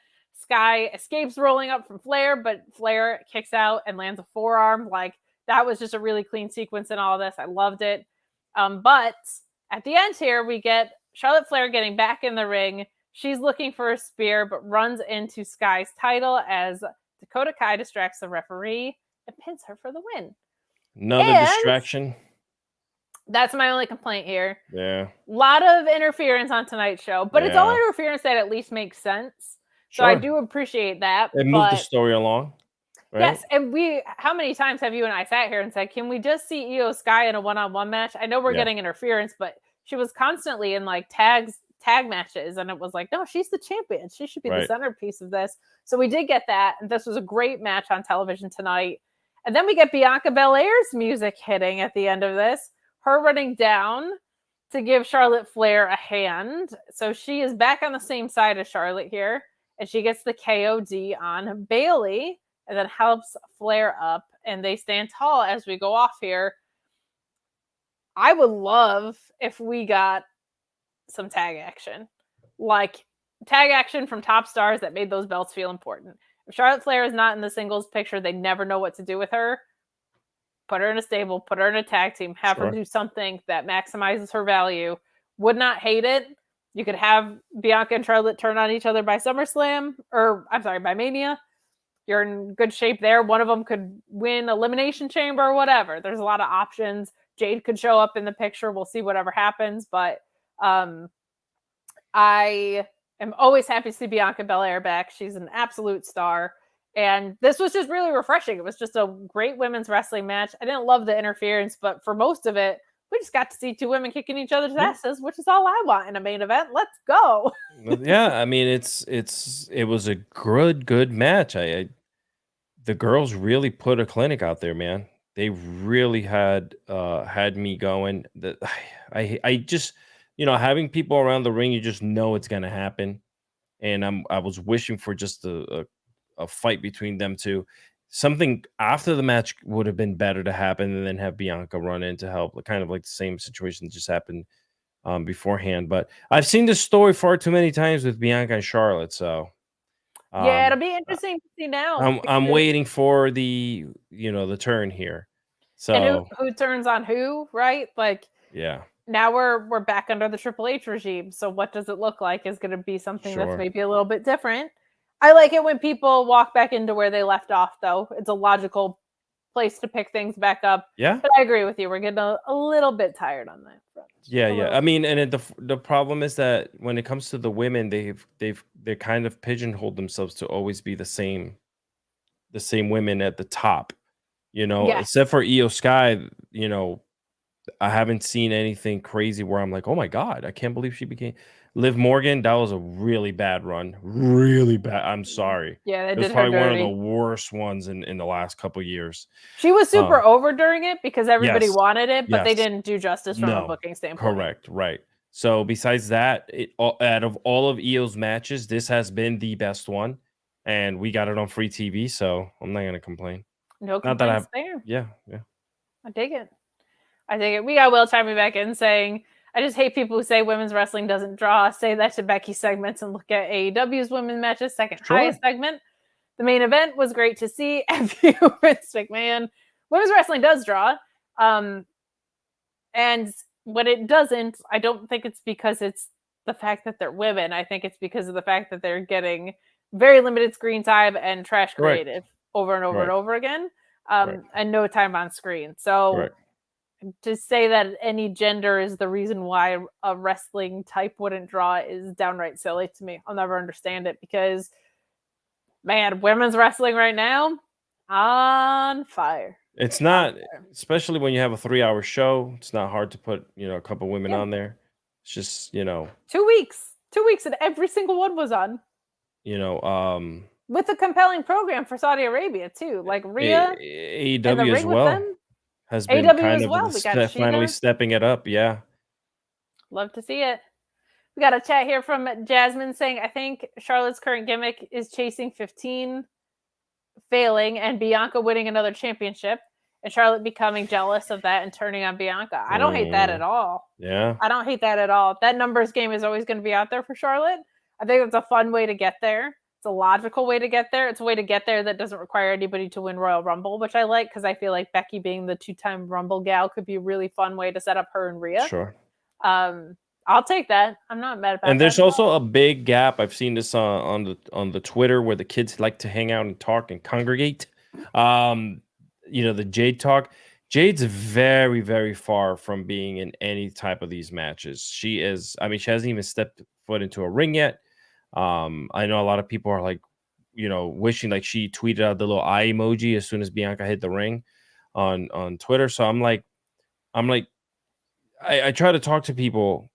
A: Sky escapes rolling up from Flair, but Flair kicks out and lands a forearm. Like, that was just a really clean sequence in all of this. I loved it. But at the end here, we get Charlotte Flair getting back in the ring. She's looking for a spear, but runs into Sky's title as Dakota Kai distracts the referee and pins her for the win.
B: Another distraction.
A: That's my only complaint here.
B: Yeah.
A: A lot of interference on tonight's show, but it's all interference that at least makes sense. So I do appreciate that.
B: It moved the story along. Right?
A: Yes, and how many times have you and I sat here and said, can we just see IYO Sky in a one-on-one match? I know we're getting interference, but she was constantly in like tag matches, and it was like, no, she's the champion. She should be the centerpiece of this. So we did get that, and this was a great match on television tonight. And then we get Bianca Belair's music hitting at the end of this. Her running down to give Charlotte Flair a hand. So she is back on the same side as Charlotte here, and she gets the KOD on Bayley and then helps Flair up, and they stand tall as we go off here. I would love if we got some tag action, like tag action from top stars that made those belts feel important. If Charlotte Flair is not in the singles picture, they never know what to do with her. Put her in a stable, put her in a tag team, have her do something that maximizes her value. Would not hate it. You could have Bianca and Charlotte turn on each other by SummerSlam, by Mania. You're in good shape there. One of them could win Elimination Chamber or whatever. There's a lot of options. Jade could show up in the picture. We'll see whatever happens. But I am always happy to see Bianca Belair back. She's an absolute star. And this was just really refreshing. It was just a great women's wrestling match. I didn't love the interference, but for most of it, we just got to see two women kicking each other's asses, which is all I want in a main event. Let's go.
B: Yeah, I mean, it was a good match. The girls really put a clinic out there, man. They really had me going. I just, having people around the ring, you just know it's gonna happen. And I was wishing for just a fight between them two. Something after the match would have been better to happen, and then have Bianca run in to help. Kind of like the same situation that just happened beforehand. But I've seen this story far too many times with Bianca and Charlotte. So
A: yeah, it'll be interesting to see now.
B: I'm waiting for the turn here. So
A: and who turns on who, right? Like,
B: yeah.
A: Now we're back under the Triple H regime. So what does it look like is going to be something that's maybe a little bit different. I like it when people walk back into where they left off, though. It's a logical place to pick things back up.
B: Yeah.
A: But I agree with you. We're getting a little bit tired on that front.
B: Yeah. I mean, and the problem is that when it comes to the women, they kind of pigeonholed themselves to always be the same women at the top, except for IYO Sky, I haven't seen anything crazy where I'm like, oh my God, I can't believe she became Liv Morgan. That was a really bad run. Really bad. I'm sorry.
A: Yeah,
B: it was probably one of the worst ones in the last couple years.
A: She was super over during it because everybody wanted it, but they didn't do justice from a booking standpoint.
B: Correct. Right. So besides that, out of all of IYO's matches, this has been the best one. And we got it on free TV, so I'm not going to complain.
A: No complaints there.
B: Yeah.
A: I dig it. We got Will chiming back in saying, I just hate people who say women's wrestling doesn't draw. Say that to Becky's segments and look at AEW's women's matches, second highest segment. The main event was great to see. Vince McMahon. Women's wrestling does draw. And when it doesn't, I don't think it's because it's the fact that they're women. I think it's because of the fact that they're getting very limited screen time and trash creative over and over and over again. And no time on screen. So to say that any gender is the reason why a wrestling type wouldn't draw is downright silly to me. I'll never understand it because, man, women's wrestling right now, on fire.
B: It's not, especially when you have a 3-hour show, it's not hard to put, a couple women on there. It's just,
A: 2 weeks. 2 weeks and every single one was on. With a compelling program for Saudi Arabia too. Like Rhea.
B: AEW as well. Has been kind of finally stepping it up. Yeah.
A: Love to see it. We got a chat here from Jasmine saying, I think Charlotte's current gimmick is chasing 15, failing, and Bianca winning another championship, and Charlotte becoming jealous of that and turning on Bianca. I don't hate that at all.
B: Yeah.
A: I don't hate that at all. That numbers game is always going to be out there for Charlotte. I think it's a fun way to get there. It's a logical way to get there. It's a way to get there that doesn't require anybody to win Royal Rumble, which I like because I feel like Becky being the 2-time Rumble gal could be a really fun way to set up her and Rhea.
B: Sure.
A: I I'll take that. I'm not mad about
B: And
A: that.
B: there's also a big gap. I've seen this on the Twitter where the kids like to hang out and talk and congregate. The Jade talk. Jade's very, very far from being in any type of these matches. She is. I mean, she hasn't even stepped foot into a ring yet. I know a lot of people are like, wishing like she tweeted out the little eye emoji as soon as Bianca hit the ring on Twitter. So I'm like, I try to talk to people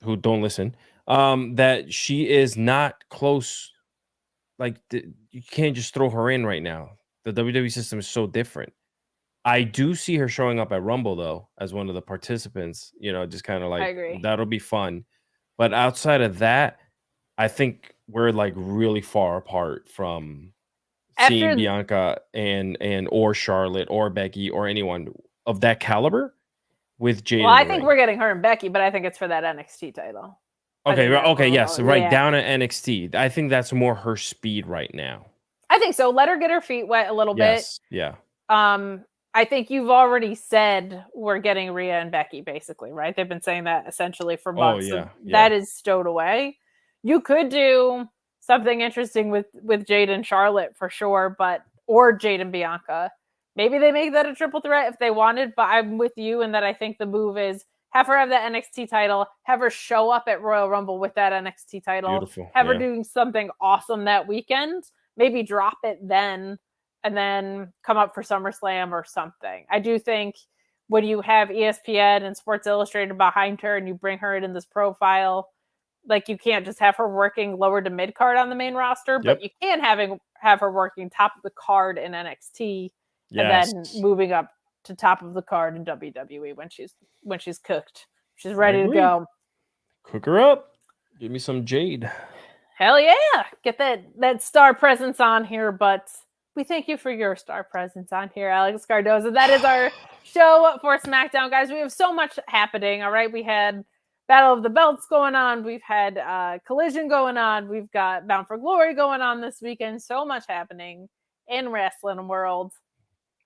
B: who don't listen, that she is not close. Like you can't just throw her in right now. The WWE system is so different. I do see her showing up at Rumble though as one of the participants. Just kind of
A: I
B: like
A: agree.
B: that'll be fun. But outside of that, I think we're like really far apart from seeing Bianca and or Charlotte or Becky or anyone of that caliber with Jade.
A: Well, I think we're getting her and Becky, but I think it's for that NXT title.
B: Okay, yes, right down at NXT. I think that's more her speed right now.
A: I think so. Let her get her feet wet a little bit.
B: Yeah.
A: I think you've already said we're getting Rhea and Becky, basically, right? They've been saying that essentially for months.
B: Oh, yeah.
A: So that is stowed away. You could do something interesting with Jade and Charlotte for sure, or Jade and Bianca. Maybe they make that a triple threat if they wanted, but I'm with you in that I think the move is have her have that NXT title, have her show up at Royal Rumble with that NXT title,
B: Beautiful.
A: Have her doing something awesome that weekend, maybe drop it then, and then come up for SummerSlam or something. I do think when you have ESPN and Sports Illustrated behind her and you bring her in this profile, like you can't just have her working lower to mid card on the main roster, but you can have her working top of the card in NXT and then moving up to top of the card in WWE when she's cooked. She's ready to go.
B: Cook her up. Give me some Jade.
A: Hell yeah. Get that star presence on here, but we thank you for your star presence on here, Alex Cardoza. That is our show for SmackDown, guys. We have so much happening, all right? We had Battle of the Belts going on. We've had Collision going on. We've got Bound for Glory going on this weekend. So much happening in wrestling world.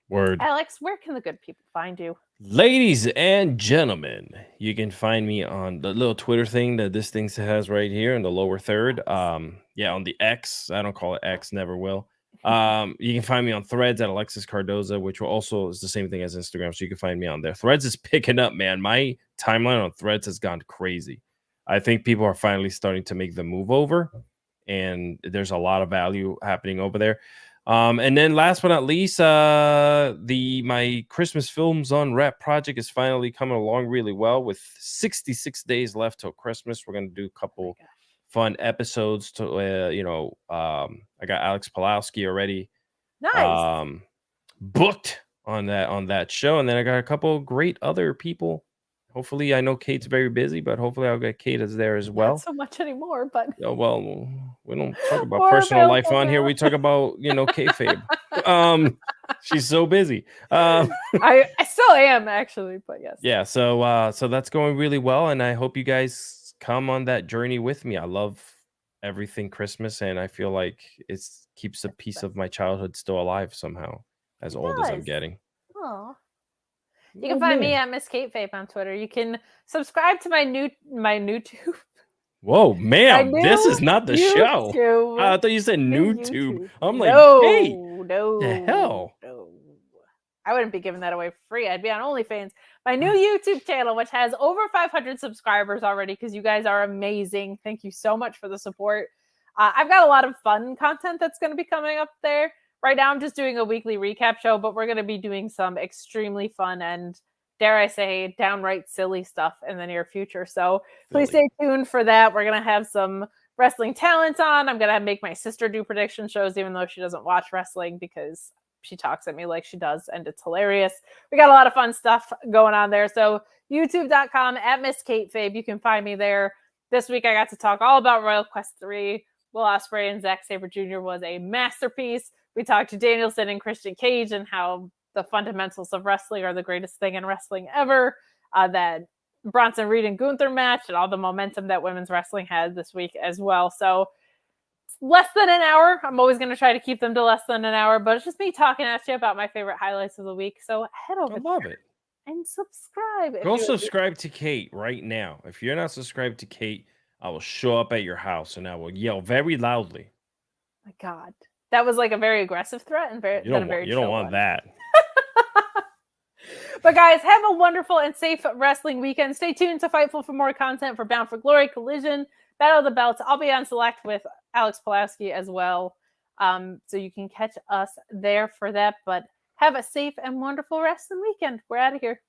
B: Word.
A: Alex, where can the good people find you?
B: Ladies and gentlemen, you can find me on the little Twitter thing that this thing has right here in the lower third. On the X. I don't call it X, never will. You can find me on Threads at Alexis Cardoza, which will also is the same thing as Instagram, so you can find me on there. Threads is picking up, man. My timeline on Threads has gone crazy. I think people are finally starting to make the move over, and there's a lot of value happening over there. And then last but not least, my Christmas Films on Rap project is finally coming along really well with 66 days left till Christmas. We're going to do a couple fun episodes to, I got Alex Pulowski already booked on that show. And then I got a couple great other people. Hopefully, I know Kate's very busy, but hopefully I'll get Kate as there as well.
A: Not so much anymore, but
B: well, we don't talk about personal life on here. We talk about kayfabe. She's so busy.
A: I still am actually, but yes.
B: Yeah. So that's going really well, and I hope you guys come on that journey with me. I love everything Christmas, and I feel like it keeps a piece of my childhood still alive somehow, as old as I'm getting.
A: Oh. You can find me at Miss Kate Fape on Twitter. You can subscribe to my YouTube.
B: Whoa, ma'am, this is not the show. I thought you said YouTube. I'm like, hey, the hell?
A: No. I wouldn't be giving that away for free. I'd be on OnlyFans. My new YouTube channel, which has over 500 subscribers already, because you guys are amazing. Thank you so much for the support. I've got a lot of fun content that's going to be coming up there. Right now, I'm just doing a weekly recap show, but we're going to be doing some extremely fun and, dare I say, downright silly stuff in the near future. So please stay tuned for that. We're going to have some wrestling talent on. I'm going to make my sister do prediction shows, even though she doesn't watch wrestling, because she talks at me like she does, and it's hilarious. We got a lot of fun stuff going on there. So youtube.com at Miss Kate Fabe. You can find me there. This week, I got to talk all about Royal Quest 3. Will Ospreay and Zack Sabre Jr. was a masterpiece. We talked to Danielson and Christian Cage and how the fundamentals of wrestling are the greatest thing in wrestling ever. That Bronson Reed and Gunther match and all the momentum that women's wrestling had this week as well. So less than an hour. I'm always going to try to keep them to less than an hour, but it's just me talking at you about my favorite highlights of the week. So head over.
B: I love it.
A: and subscribe.
B: Go subscribe to Kate right now. If you're not subscribed to Kate, I will show up at your house and I will yell very loudly.
A: My God, that was like a very aggressive threat and very.
B: You don't want
A: one.
B: that.
A: But guys, have a wonderful and safe wrestling weekend. Stay tuned to Fightful for more content for Bound for Glory, Collision, Battle of the Belts. I'll be on Select with Alex Pulaski as well. So you can catch us there for that. But have a safe and wonderful wrestling weekend. We're out of here.